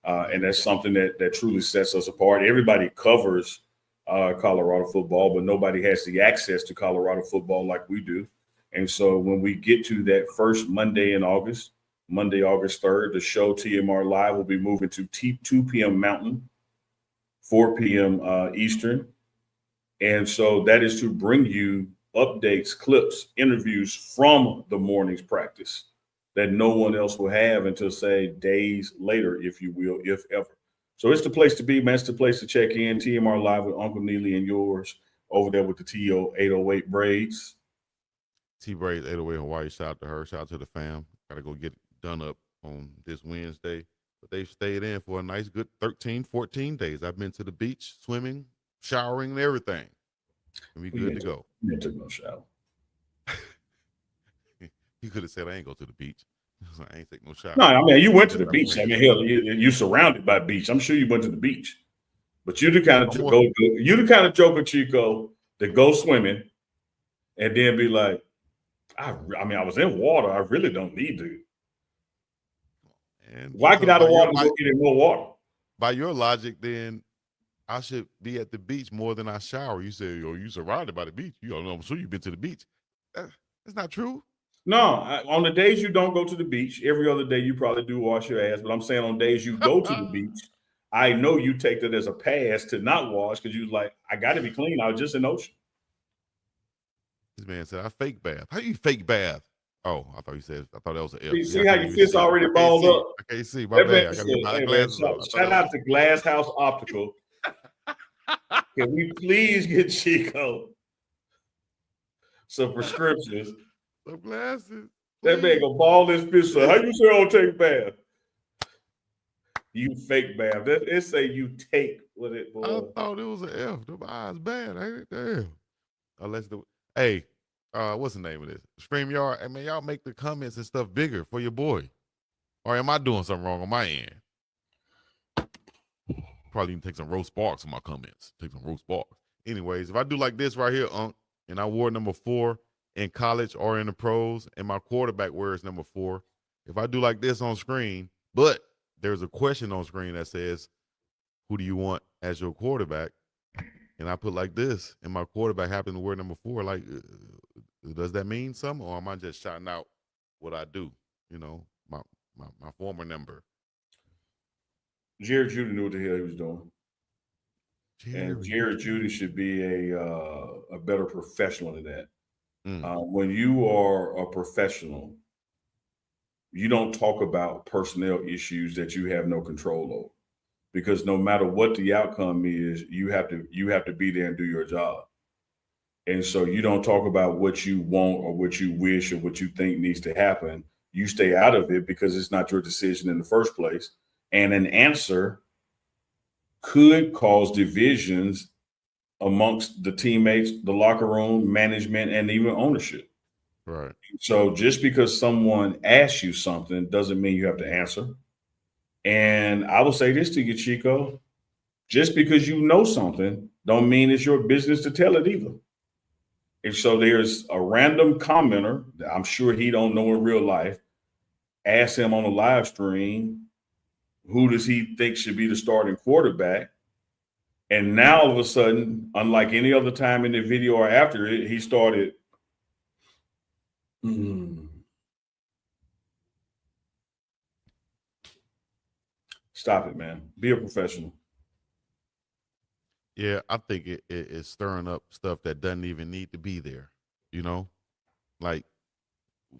And that's something that truly sets us apart. Everybody covers Colorado football, but nobody has the access to Colorado football like we do. And so when we get to that first Monday in August, Monday, August 3rd, the show TMR Live will be moving to 2 p.m. Mountain, 4 p.m. Eastern. And so that is to bring you updates, clips, interviews from the morning's practice that no one else will have until, say, days later, if you will, if ever. So it's the place to be, man. It's the place to check in. TMR Live with Uncle Neely and yours over there with the TO 808 braids. T Braids 808 Hawaii. Shout out to her. Shout out to the fam. Got to go get it done up on this Wednesday. But they've stayed in for a nice, good 13, 14 days. I've been to the beach, swimming, showering, and everything. And we good to go. You didn't take no shower. You could have said, I ain't go to the beach. I ain't take no shower. No, I mean, you went to the beach. I mean, hell, you surrounded by beach. I'm sure you went to the beach. But you're the kind of joker, Chico, that go swimming and then be like, I mean, I was in water. I really don't need to. And why get out of water and go get in more water? By your logic, then I should be at the beach more than I shower. You say, oh, you surrounded by the beach. You don't know. I'm sure you've been to the beach. That's not true. No, on the days you don't go to the beach, every other day you probably do wash your ass. But I'm saying on days you go to the beach, I know you take that as a pass to not wash because you're like, I got to be clean. I was just in the ocean. This man said, I fake bath. How you fake bath? Oh, I thought that was an F. See how your fist already balled up? I can't see. My bad. I got to get my glasses on. Shout out to Glass House Optical. Can we please get Chico some prescriptions? Some glasses. That man gonna ball his fist up. How you say I don't take bath? You fake bath. It say you take with it, boy. I thought it was an F. Them eyes bad, ain't it? Damn. Unless hey, what's the name of this? StreamYard. I mean, y'all make the comments and stuff bigger for your boy. Or am I doing something wrong on my end? Probably even take some roast sparks on my comments. Take some roast sparks. Anyways, if I do like this right here, and I wore number 4 in college or in the pros, and my quarterback wears number 4, if I do like this on screen, but there's a question on screen that says, who do you want as your quarterback? And I put like this, and my quarterback happened to wear number 4. Like, does that mean something, or am I just shouting out what I do? You know, my former number. Jared Judy knew what the hell he was doing. And Jared Judy should be a better professional than that. When you are a professional, you don't talk about personnel issues that you have no control over, because no matter what the outcome is, you have to be there and do your job. And so you don't talk about what you want or what you wish or what you think needs to happen. You stay out of it because it's not your decision in the first place. And an answer could cause divisions amongst the teammates, the locker room, management, and even ownership. Right. So just because someone asks you something doesn't mean you have to answer. And I will say this to you, Chico: just because you know something don't mean it's your business to tell it either. And so there's a random commenter that I'm sure he don't know in real life. Ask him on a live stream, who does he think should be the starting quarterback? And now all of a sudden, unlike any other time in the video or after it, he started. Stop it, man. Be a professional. Yeah, I think it's stirring up stuff that doesn't even need to be there. You know, like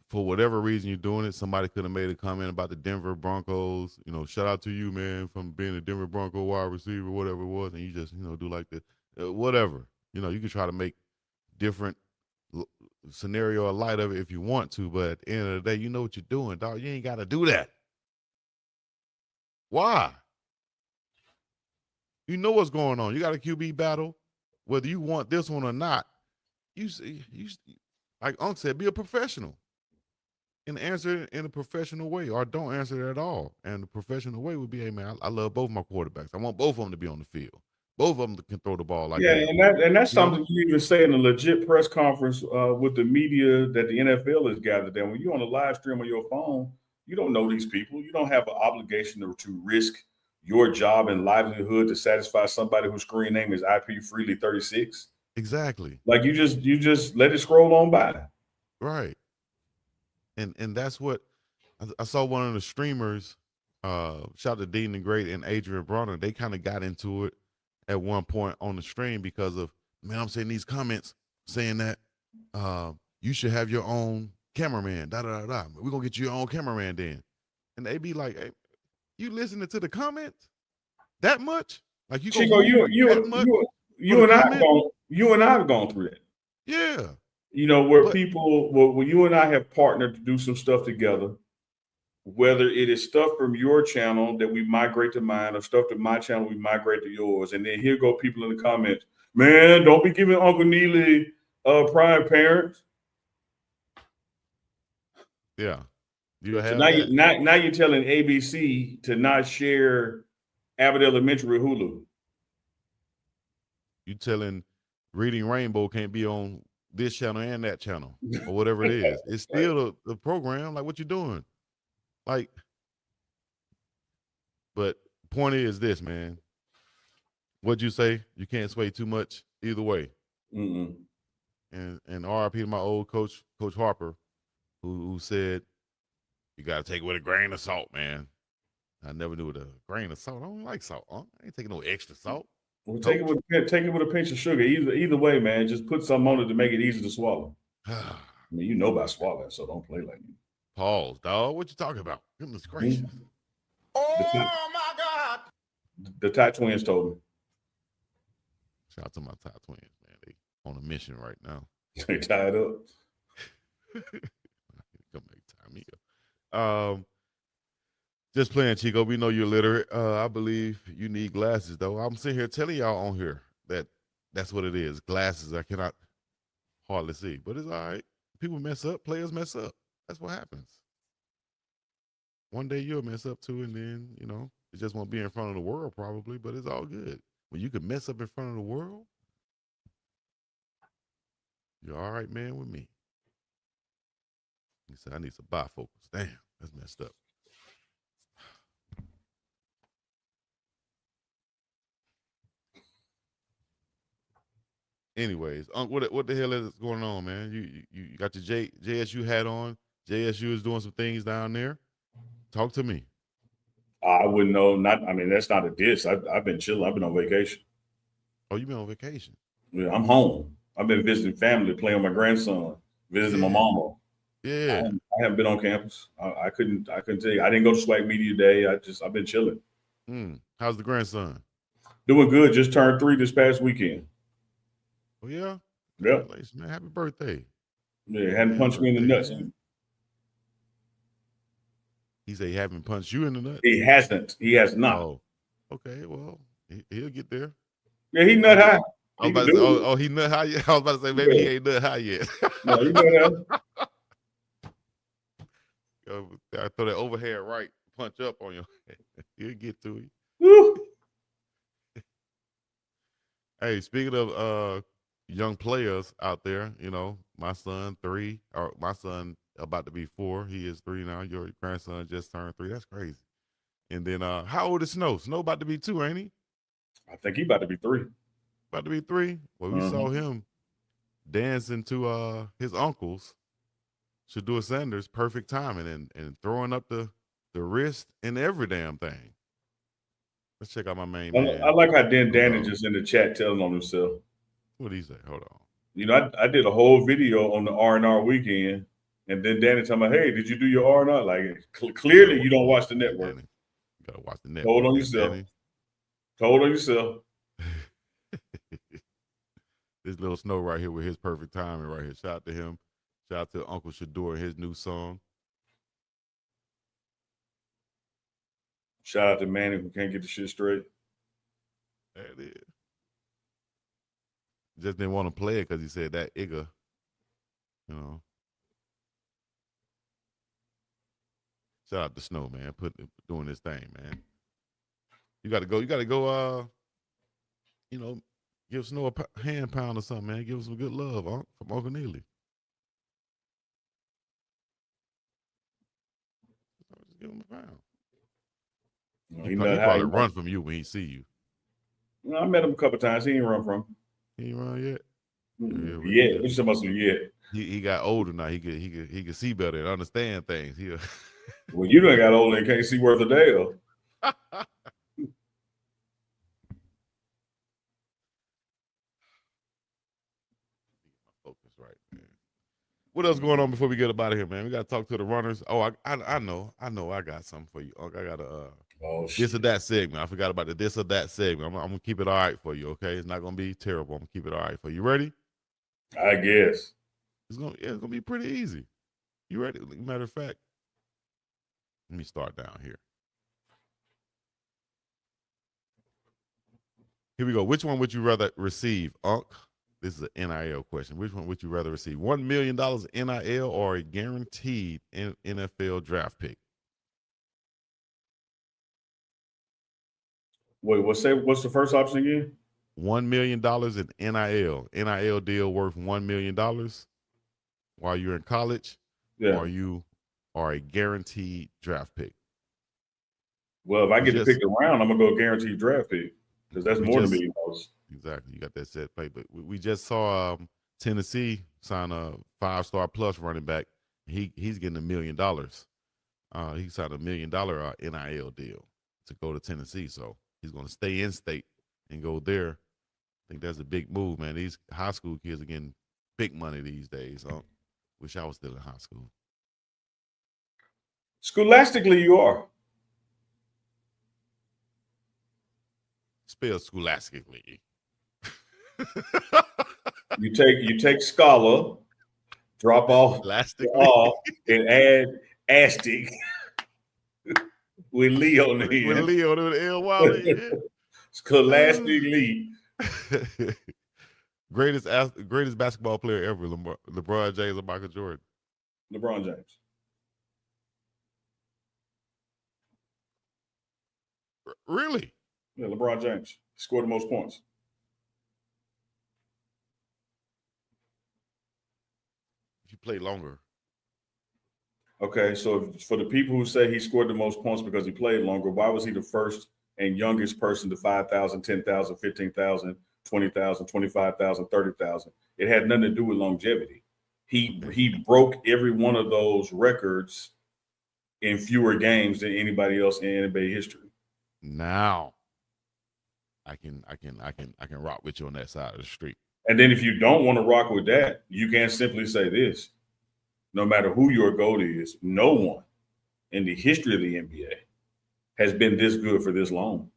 for whatever reason you're doing it, somebody could have made a comment about the Denver Broncos. You know, shout out to you, man, from being a Denver Bronco wide receiver, whatever it was, and you just do like the whatever. You know, you can try to make different scenario or light of it if you want to, but at the end of the day, you know what you're doing, dog. You ain't got to do that. Why? You know what's going on. You got a QB battle, whether you want this one or not. You like Unc said, be a professional and answer it in a professional way, or don't answer it at all. And the professional way would be, hey man, I love both my quarterbacks. I want both of them to be on the field. Both of them can throw the ball like that. And that's something you even say in a legit press conference with the media that the NFL has gathered. That when you're on a live stream on your phone, you don't know these people. You don't have an obligation to risk your job and livelihood to satisfy somebody whose screen name is IP Freely 36. Exactly. Like you just let it scroll on by. Right. And that's what I saw. One of the streamers, shout out to Dean the Great and Adrian Bronner, they kind of got into it at one point on the stream because of, man, I'm saying these comments saying that you should have your own cameraman, we're gonna get you your own cameraman then. And they be like, hey, you listening to the comments that much? Like you Chico, you and I have gone through that. Yeah. You know, where you and I have partnered to do some stuff together, whether it is stuff from your channel that we migrate to mine or stuff to my channel, we migrate to yours. And then here go people in the comments, man, don't be giving Uncle Neely prime parents. Yeah. You have so now you're telling ABC to not share Abbott Elementary with Hulu. You telling Reading Rainbow can't be on this channel and that channel or whatever it is. It's still the program. Like, what you doing? Like, but point is this, man. What'd you say? You can't sway too much either way. Mm-mm. And RIP to my old coach, Coach Harper, who said, you got to take it with a grain of salt, man. I never knew what a grain of salt. I don't like salt. Huh? I ain't taking no extra salt. Well, take it with a pinch of sugar. Either way, man. Just put something on it to make it easy to swallow. I mean, you know about swallowing, so don't play like me. Pause, dog. What you talking about? Goodness gracious. Oh my God. The Ty twins told me. Shout out to my Ty twins, man. They on a mission right now. They tied up. Come tie me up. Just playing, Chico. We know you're literate. I believe you need glasses, though. I'm sitting here telling y'all on here that that's what it is. Glasses I cannot hardly see, but it's all right. People mess up. Players mess up. That's what happens. One day you'll mess up too, and then, it just won't be in front of the world probably, but it's all good. When you can mess up in front of the world, you're all right, man, with me. He said, I need some bifocals. Damn, that's messed up. Anyways, what the hell is going on, man? You got your JSU hat on. JSU is doing some things down there. Talk to me. I wouldn't know. That's not a diss. I've been chilling. I've been on vacation. Oh, you been on vacation? Yeah, I'm home. I've been visiting family, playing with my grandson, visiting my mama. Yeah. I haven't been on campus. I couldn't tell you. I didn't go to Swag Media Day. I've been chilling. How's the grandson? Doing good. Just turned 3 this past weekend. Oh yeah. Yep. Congratulations, man. Happy birthday. Yeah, hadn't punched me in the nuts. Man. He said he haven't punched you in the nuts. He hasn't. He has not. Oh, okay. Well, he'll get there. Yeah, he nut high. I was about to say, he nut high yet? I was about to say, maybe he ain't nut high yet. No, he nut high. I throw that overhead right punch up on you. He'll get to you. Woo. Hey, speaking of young players out there, you know, my son 3, or my son about to be 4. He is 3 now. Your grandson just turned 3. That's crazy. And then how old is Snow? Snow about to be 2, ain't he? I think he about to be 3. About to be 3. Well, we saw him dancing to his uncles, Shedeur Sanders, perfect timing, and throwing up the wrist and every damn thing. Let's check out my main man. I like how Danny just in the chat telling on himself. What did he say? Hold on. You know, I did a whole video on the R&R weekend, and then Danny told me, "Hey, did you do your R&R?" Like, clearly you don't watch the network. Danny, you gotta watch the network. Told on yourself. Danny. Told on yourself. This little Snow right here with his perfect timing right here. Shout out to him. Shout out to Uncle Shedeur and his new song. Shout out to Manny who can't get the shit straight. There it is. Just didn't want to play it because he said that Igga, you know. Shout out to Snow, man, doing this thing, man. You gotta go, you know, give Snow a hand pound or something, man. Give him some good love, from Uncle Neely. Just give him a pound. No, He probably run from you when he see you. No, I met him a couple times. He ain't run from. He ain't run yet. Yeah, what you supposed to yet? He got older now. He could see better and understand things. Well, you done got older and can't see worth a damn. Focus right, man. What else going on before we get up out of here, man? We got to talk to the runners. Oh, I know. I got something for you. I got a this or that segment. I forgot about the this or that segment. I'm gonna keep it all right for you. Okay, it's not gonna be terrible. I'm gonna keep it all right for you. Ready? I guess it's gonna be pretty easy. You ready? Matter of fact, let me start down here. Here we go. Which one would you rather receive, Unc? This is an NIL question. Which one would you rather receive? $1 million NIL or a guaranteed NFL draft pick? Wait, what's the first option again? $1 million in NIL. NIL deal worth $1 million while you're in college, or you are a guaranteed draft pick. Well, if I get to pick the round, I'm gonna go guaranteed draft pick because that's more than $1 million. Exactly, you got that set play. But we just saw Tennessee sign a 5-star plus running back. He's getting $1 million. He signed $1 million NIL deal to go to Tennessee. So he's going to stay in state and go there. I think that's a big move, man. These high school kids are getting big money these days. Wish I was still in high school. Scholastically, you are. Spell scholastically. You take scholar, drop off, and add astic with Lee on the end. With Lee on the L. Scholastically. Greatest basketball player ever, LeBron James or Michael Jordan? LeBron James. Really? Yeah, LeBron James scored the most points. If you play longer. Okay, so for the people who say he scored the most points because he played longer, why was he the first and youngest person to 5,000, 10,000, 15,000, 20,000, 25,000, 30,000? It had nothing to do with longevity. He broke every one of those records in fewer games than anybody else in NBA history. Now, I can rock with you on that side of the street. And then if you don't want to rock with that, you can simply say this. no matter who your GOAT is, no one in the history of the NBA has been this good for this long.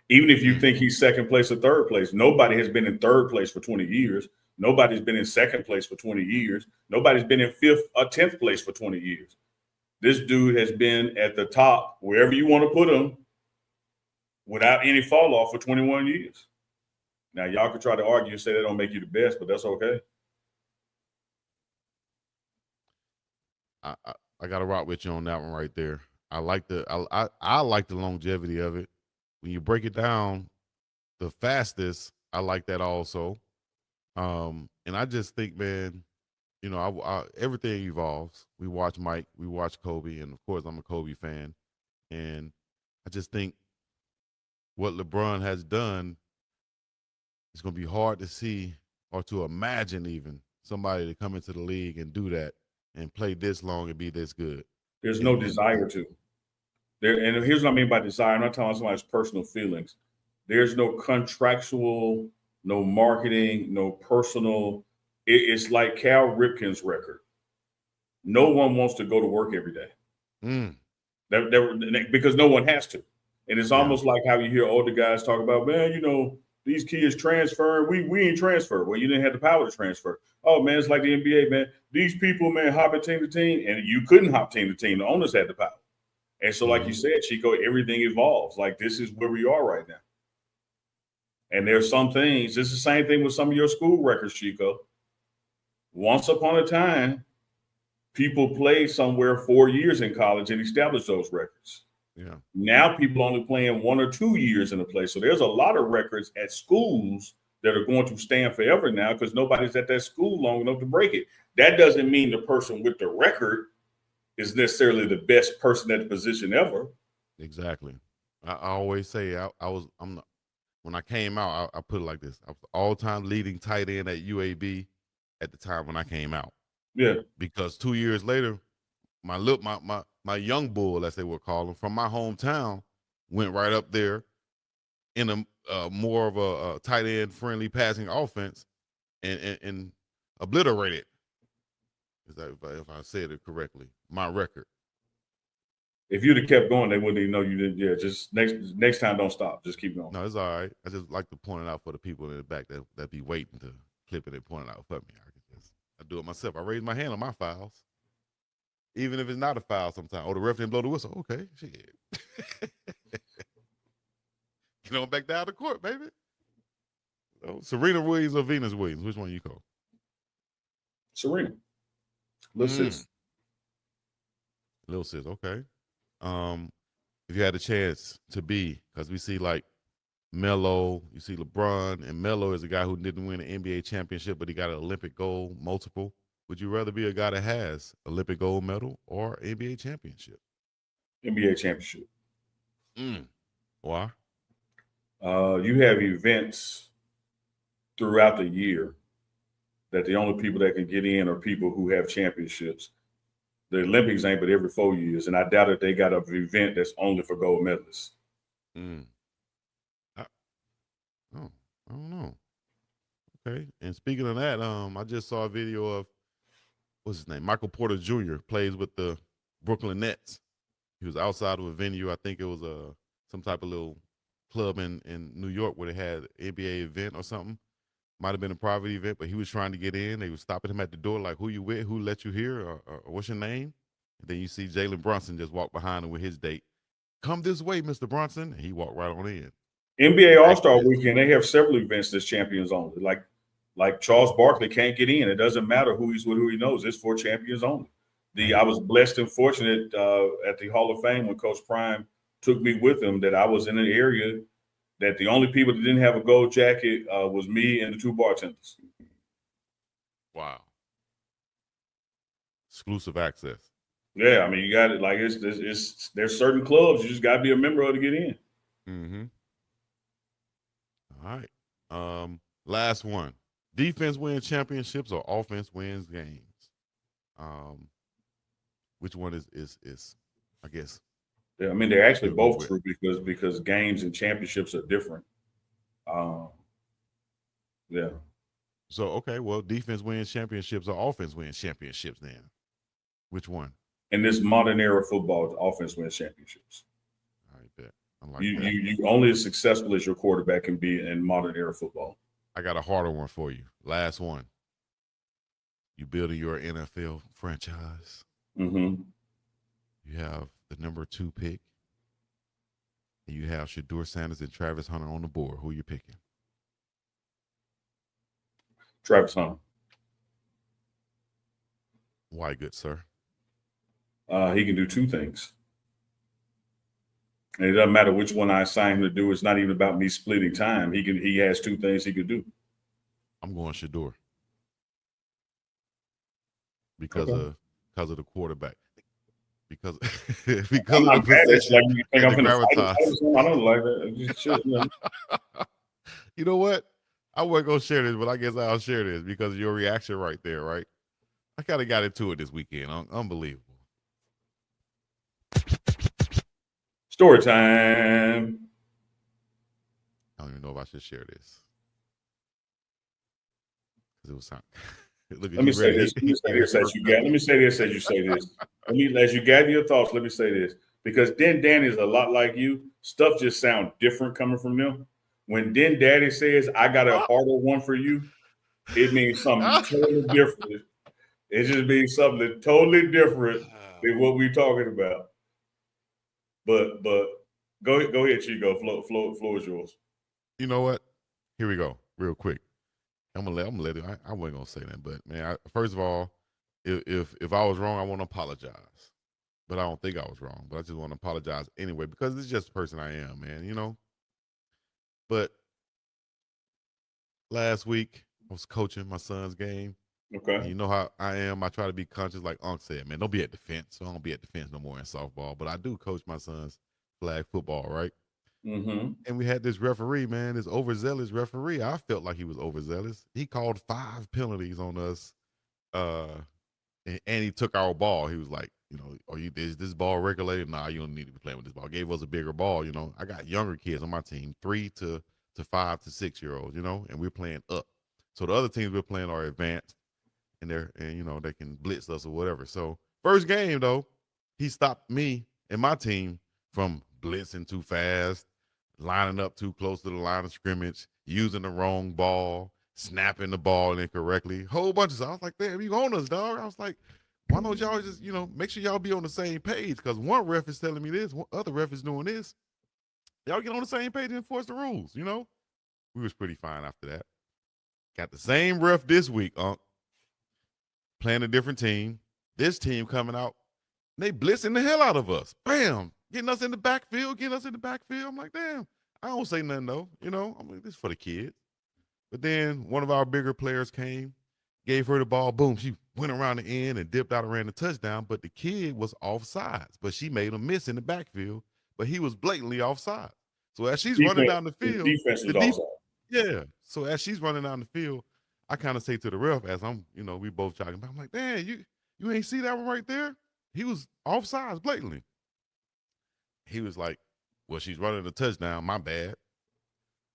Even if you think he's second place or third place, nobody has been in third place for 20 years. Nobody's been in second place for 20 years. Nobody's been in fifth or 10th place for 20 years. This dude has been at the top, wherever you want to put him, without any fall off for 21 years. Now, y'all can try to argue and say that don't make you the best, but that's okay. I got to rock with you on that one right there. I like the longevity of it. When you break it down, the fastest, I like that also. And I just think, man, you know, everything evolves. We watch Mike, we watch Kobe, and of course I'm a Kobe fan. And I just think what LeBron has done, it's going to be hard to see or to imagine even somebody to come into the league and do that and play this long and be this good. There's no desire to. And here's what I mean by desire. I'm not talking about somebody's personal feelings. There's no contractual, no marketing, no personal. It's like Cal Ripken's record. No one wants to go to work every day. Because no one has to. And it's almost like how you hear older guys talk about, man, you know, these kids transferring. We ain't transfer. Well, you didn't have the power to transfer. Oh, man, it's like the NBA, man. These people, man, hopping team to team, and you couldn't hop team to team. The owners had the power. And so, like you said, Chico, everything evolves. Like, this is where we are right now. And there's some things, it's the same thing with some of your school records, Chico. Once upon a time, people played somewhere 4 years in college and established those records. Yeah. Now people only playing 1 or 2 years in a place. So there's a lot of records at schools that are going to stand forever now because nobody's at that school long enough to break it. That doesn't mean the person with the record is necessarily the best person at the position ever. Exactly. I always say when I came out, I put it like this. I was the all-time leading tight end at UAB at the time when I came out. Yeah. Because 2 years later, my young bull, as they would call him, from my hometown, went right up there in a more of a tight end friendly passing offense and obliterated. If I said it correctly, my record. If you'd have kept going, they wouldn't even know you did. Yeah, just next time, don't stop. Just keep going. No, it's all right. I just like to point it out for the people in the back that be waiting to clip it and point it out for me. I do it myself. I raise my hand on my fouls, even if it's not a foul sometimes. Oh, the ref didn't blow the whistle. Okay, shit. You know, back down the court, baby. So, Serena Williams or Venus Williams? Which one you call? Serena. Little sis. Little sis, okay. If you had a chance to be, because we see like Melo, you see LeBron, and Melo is a guy who didn't win an NBA championship, but he got an Olympic gold, multiple. Would you rather be a guy that has Olympic gold medal or NBA championship? NBA championship. Why? You have events throughout the year that the only people that can get in are people who have championships. The Olympics ain't but every 4 years, and I doubt that they got an event that's only for gold medalists. I don't know. Okay. And speaking of that, I just saw a video of what's his name? Michael Porter Jr. plays with the Brooklyn Nets. He was outside of a venue. I think it was some type of little club in New York where they had an NBA event or something. Might have been a private event, but he was trying to get in. They were stopping him at the door, like, who you with? Who let you here? Or what's your name? And then you see Jalen Brunson just walk behind him with his date. Come this way, Mr. Brunson. And he walked right on in. NBA All-Star Weekend, they have several events that's champions only. Like Charles Barkley can't get in. It doesn't matter who he's with, who he knows. It's for champions only. I was blessed and fortunate at the Hall of Fame when Coach Prime took me with him that I was in an area that the only people that didn't have a gold jacket was me and the 2 bartenders. Wow. Exclusive access. Yeah, I mean, you got it. Like there's certain clubs you just got to be a member of to get in. Mm-hmm. All right. Last one. Defense wins championships or offense wins games? Which one is I guess? Yeah, I mean, they're actually both true because games and championships are different. Yeah. So okay, well, defense wins championships or offense wins championships. Then, which one? In this modern era football, the offense wins championships. I bet. I like You that. you only as successful as your quarterback can be in modern era football. I got a harder one for you. Last one. You building your NFL franchise. Mm-hmm. You have the number 2 pick. And you have Shedeur Sanders and Travis Hunter on the board. Who you picking? Travis Hunter. Why, good sir? He can do two things. And it doesn't matter which one I assign him to do. It's not even about me splitting time. He has two things he could do. I'm going Shedeur. Because Okay. of the quarterback. Because I'm of not the mad at you. position Like, you think I'm and the gonna fight gravitas. I don't like that. It's just shit, man. You know what? I wasn't gonna share this, but I guess I'll share this because of your reaction right there, right? I kind of got into it this weekend. Unbelievable. Story time. I don't even know if I should share this. Because it was something. Look at Let me you say ready. this. Let me say this as you get. Let me say this as you say this. As you gather your thoughts. Let me say this because Den Danny is a lot like you. Stuff just sounds different coming from them. When Den Daddy says, "I got a harder one for you," it means something totally different. It just means something totally different than what we're talking about. But go ahead, Chico. Floor is yours. You know what? Here we go, real quick. I'm gonna let it. I wasn't gonna say that, but man, first of all, if I was wrong, I want to apologize. But I don't think I was wrong. But I just want to apologize anyway because it's just the person I am, man. You know. But last week I was coaching my son's game. Okay. And you know how I am. I try to be conscious, like Unc said, man. Don't be at the fence. So I don't be at the fence no more in softball. But I do coach my son's flag football, right? Mm-hmm. And we had this referee, man, this overzealous referee. I felt like he was overzealous. He called 5 penalties on us, and he took our ball. He was like, you know, is this ball regulated? Nah, you don't need to be playing with this ball. Gave us a bigger ball, you know. I got younger kids on my team, 3 to 5 to 6 year olds, you know, and we're playing up. So the other teams we're playing are advanced, and you know, they can blitz us or whatever. So first game though, he stopped me and my team from blitzing too fast, lining up too close to the line of scrimmage, using the wrong ball, snapping the ball incorrectly, whole bunch of stuff. I was like, damn, you on us, dog. I was like, why don't y'all just, you know, make sure y'all be on the same page? Because one ref is telling me this, one other ref is doing this. Y'all get on the same page and enforce the rules, you know? We was pretty fine after that. Got the same ref this week, playing a different team. This team coming out, they blitzing the hell out of us. Bam! Getting us in the backfield. I'm like, damn, I don't say nothing though. You know, I'm like, this is for the kids. But then one of our bigger players came, gave her the ball. Boom, she went around the end and dipped out and ran the touchdown. But the kid was offsides. But she made him miss in the backfield. But he was blatantly offside. So as she's running down the field, defense was offside. Yeah. So as she's running down the field, I kind of say to the ref as I'm, you know, we both jogging. I'm like, damn, you ain't see that one right there? He was offsides blatantly. He was like, well, she's running a touchdown. My bad.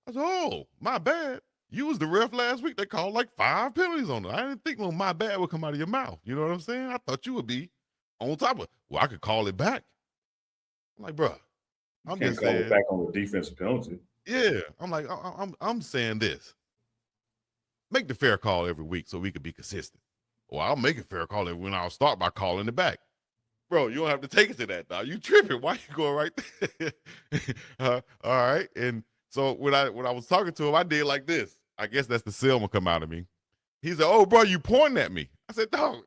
I said, oh, my bad. You was the ref last week. They called like 5 penalties on it. I didn't think no my bad would come out of your mouth. You know what I'm saying? I thought you would be on top of, well, I could call it back. I'm like, bro, I'm Can't just call saying. it back on the defensive penalty. Yeah. I'm like, I'm saying this. Make the fair call every week so we could be consistent. Well, I'll make a fair call when I'll start by calling it back. Bro, you don't have to take it to that, dog. You tripping. Why you going right there? All right. And so when I was talking to him, I did like this. I guess that's the Selma come out of me. He said, oh, bro, you pointing at me. I said, dog,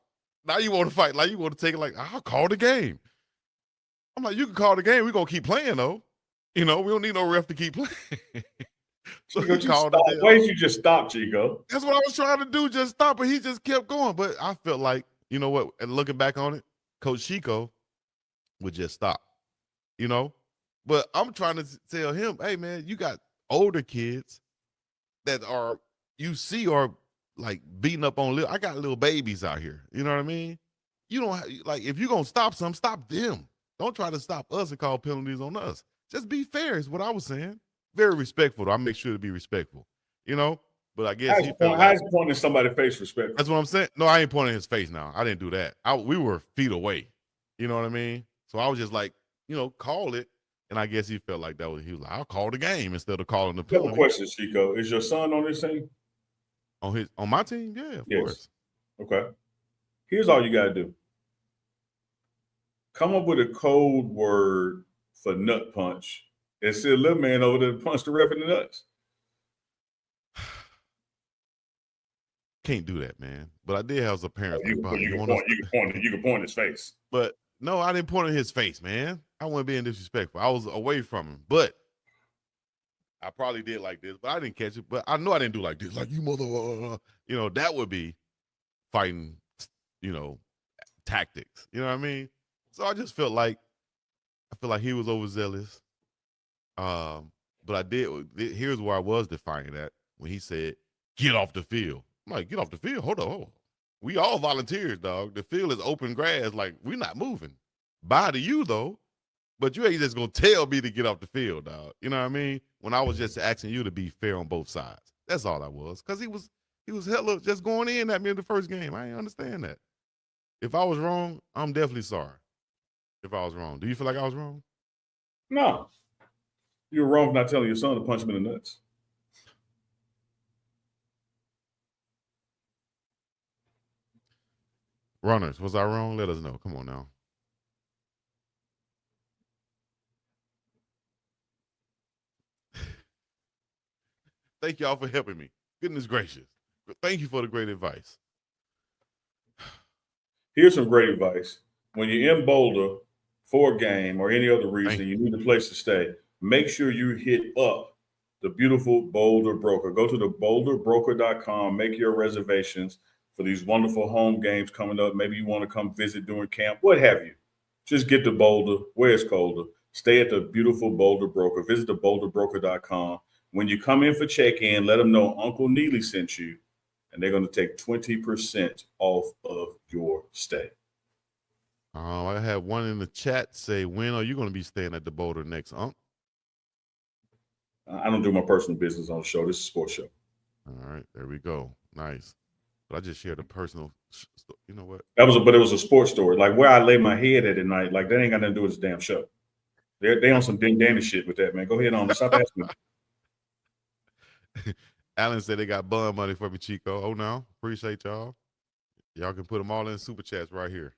now you want to fight. Like, you want to take it like, I'll call the game. I'm like, you can call the game. We're going to keep playing, though. You know, we don't need no ref to keep playing. So Chico, why did you just stop, Chico? That's what I was trying to do, just stop, but he just kept going. But I felt like, you know what, and looking back on it, Coach Chico would just stop, you know? But I'm trying to tell him, hey, man, you got older kids that are, you see, are like beating up on I got little babies out here. You know what I mean? You don't, like, if you're going to stop some, stop them. Don't try to stop us and call penalties on us. Just be fair is what I was saying. Very respectful. I make sure to be respectful, you know? But I guess he felt how's pointing somebody's face respectful? That's what I'm saying. No, I ain't pointing his face now. I didn't do that. We were feet away. You know what I mean? So I was just like, call it. And I guess he felt like he was like, I'll call the game instead of calling the penalty. Couple questions, Chico. Is your son on this team? On my team? Yeah, of course. Okay. Here's all you gotta do. Come up with a code word for nut punch and see a little man over there to punch the ref in the nuts. Can't do that, man. But I did have some parents. You can point his face. But no, I didn't point at his face, man. I wasn't being disrespectful. I was away from him. But I probably did like this, but I didn't catch it. But I know I didn't do like this. Like, you mother, that would be fighting, tactics. You know what I mean? So I just feel like he was overzealous. But here's where I was defining that when he said, get off the field. I'm like, get off the field? Hold on. We all volunteers, dog. The field is open grass. Like, we're not moving. Bye to you, though. But you ain't just going to tell me to get off the field, dog. You know what I mean? When I was just asking you to be fair on both sides. That's all I was. Because he was hella just going in at me in the first game. I didn't understand that. If I was wrong, I'm definitely sorry. If I was wrong. Do you feel like I was wrong? No. You were wrong for not telling your son to punch him in the nuts. Runners, was I wrong? Let us know. Come on now. Thank y'all for helping me. Goodness gracious. Thank you for the great advice. Here's some great advice. When you're in Boulder for a game or any other reason, you need a place to stay, make sure you hit up the beautiful Boulder Broker. Go to the boulderbroker.com, make your reservations for these wonderful home games coming up. Maybe you want to come visit during camp, what have you. Just get to Boulder, where it's colder. Stay at the beautiful Boulder Broker. Visit the boulderbroker.com. When you come in for check-in, let them know Uncle Neely sent you, and they're going to take 20% off of your stay. I had one in the chat say, when are you going to be staying at the Boulder next, Unc? I don't do my personal business on the show. This is a sports show. All right, there we go. Nice. But I just shared a personal, you know what? But it was a sports story. Like where I lay my head at night, like that ain't got nothing to do with this damn show. They on some ding dandy shit with that, man. Go ahead on. Stop asking me. Alan said they got bun money for me, Chico. Oh, no. Appreciate y'all. Y'all can put them all in super chats right here.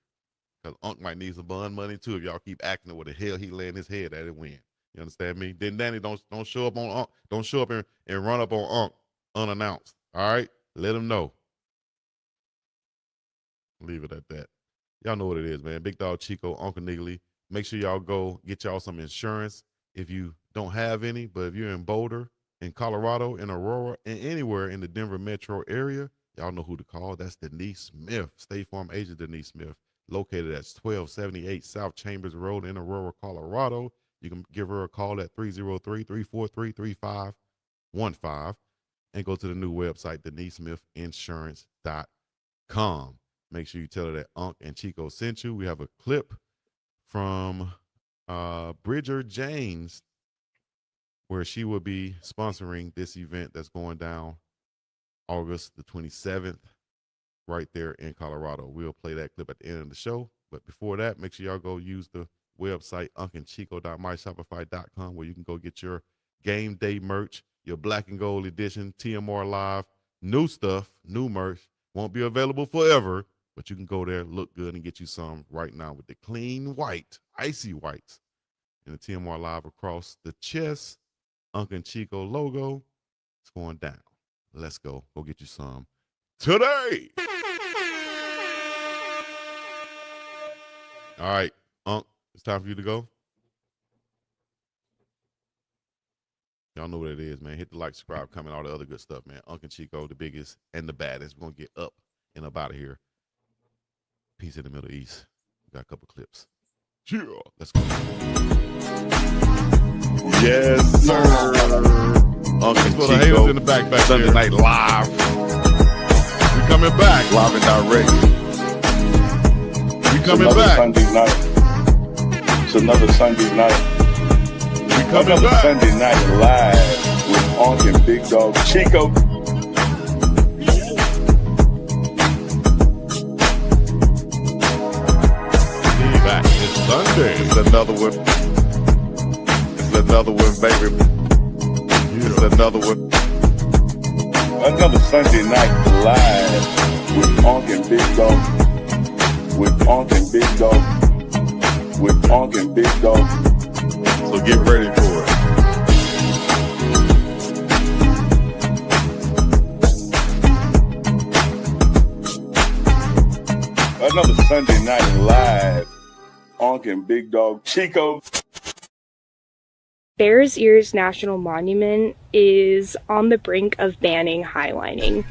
Because Unc might need some bun money, too, if y'all keep acting where the hell he laying his head at it win. You understand me? Then Danny, don't show up on Unc. Don't show up and run up on Unc unannounced. All right? Let him know. Leave it at that. Y'all know what it is, man. Big Dog Chico, Uncle Niggly. Make sure y'all go get y'all some insurance if you don't have any. But if you're in Boulder, in Colorado, in Aurora, and anywhere in the Denver metro area, y'all know who to call. That's Denise Smith, State Farm agent Denise Smith, located at 1278 South Chambers Road in Aurora, Colorado. You can give her a call at 303-343-3515 and go to the new website, DeniseSmithInsurance.com. Make sure you tell her that Unc and Chico sent you. We have a clip from Bridger James where she will be sponsoring this event that's going down August the 27th right there in Colorado. We'll play that clip at the end of the show. But before that, make sure y'all go use the website uncandchico.myshopify.com where you can go get your game day merch, your black and gold edition, TMR Live, new stuff, new merch. Won't be available forever, but you can go there, look good, and get you some right now with the clean white, icy whites, and the TMR Live across the chest, Uncle and Chico logo. It's going down. Let's go. Go get you some today. All right, Unc, it's time for you to go. Y'all know what it is, man. Hit the like, subscribe, comment, all the other good stuff, man. Uncle and Chico, the biggest and the baddest. We're going to get up and up out of here. Peace in the Middle East. We got a couple clips. Yeah, let's go. Yes, sir. Uncle for the haters in the back Sunday there. Night Live. We coming back. Live and direct. We coming It's another back. Sunday night. It's another Sunday night. We coming Another back. Sunday night live with Unc and Big Dog Chico. Dance. It's another one. It's another one, baby. It's another one. Another Sunday night live with Onk and Big Dog. With Onk and Big Dog. With Onk and Big Dog. So get ready for it. Another Sunday night live. Onk and Big Dog. Chico. Bears Ears National Monument is on the brink of banning highlining.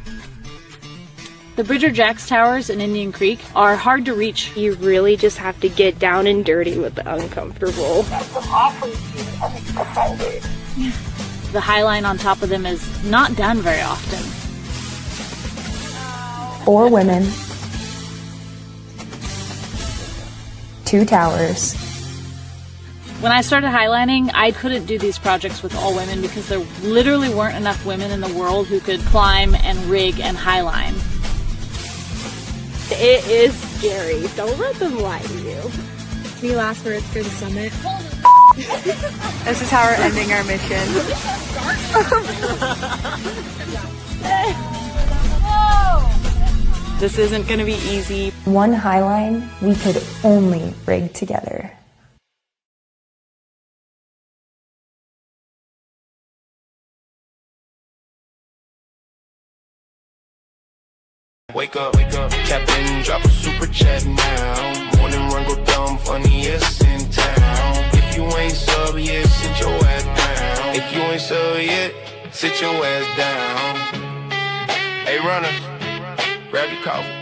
The Bridger Jacks Towers in Indian Creek are hard to reach. You really just have to get down and dirty with the uncomfortable. The highline on top of them is not done very often. 4 women, 2 towers. When I started highlining, I couldn't do these projects with all women because there literally weren't enough women in the world who could climb and rig and highline. It is scary. Don't let them lie to you. Any last words for the summit? This is how we're ending our mission. This isn't going to be easy. One highline we could only rig together. Wake up, Captain, drop a super chat now. Morning run go dumb, funniest in town. If you ain't sub yet, sit your ass down. If you ain't sub yet, sit your ass down. Hey runners, grab your coffee.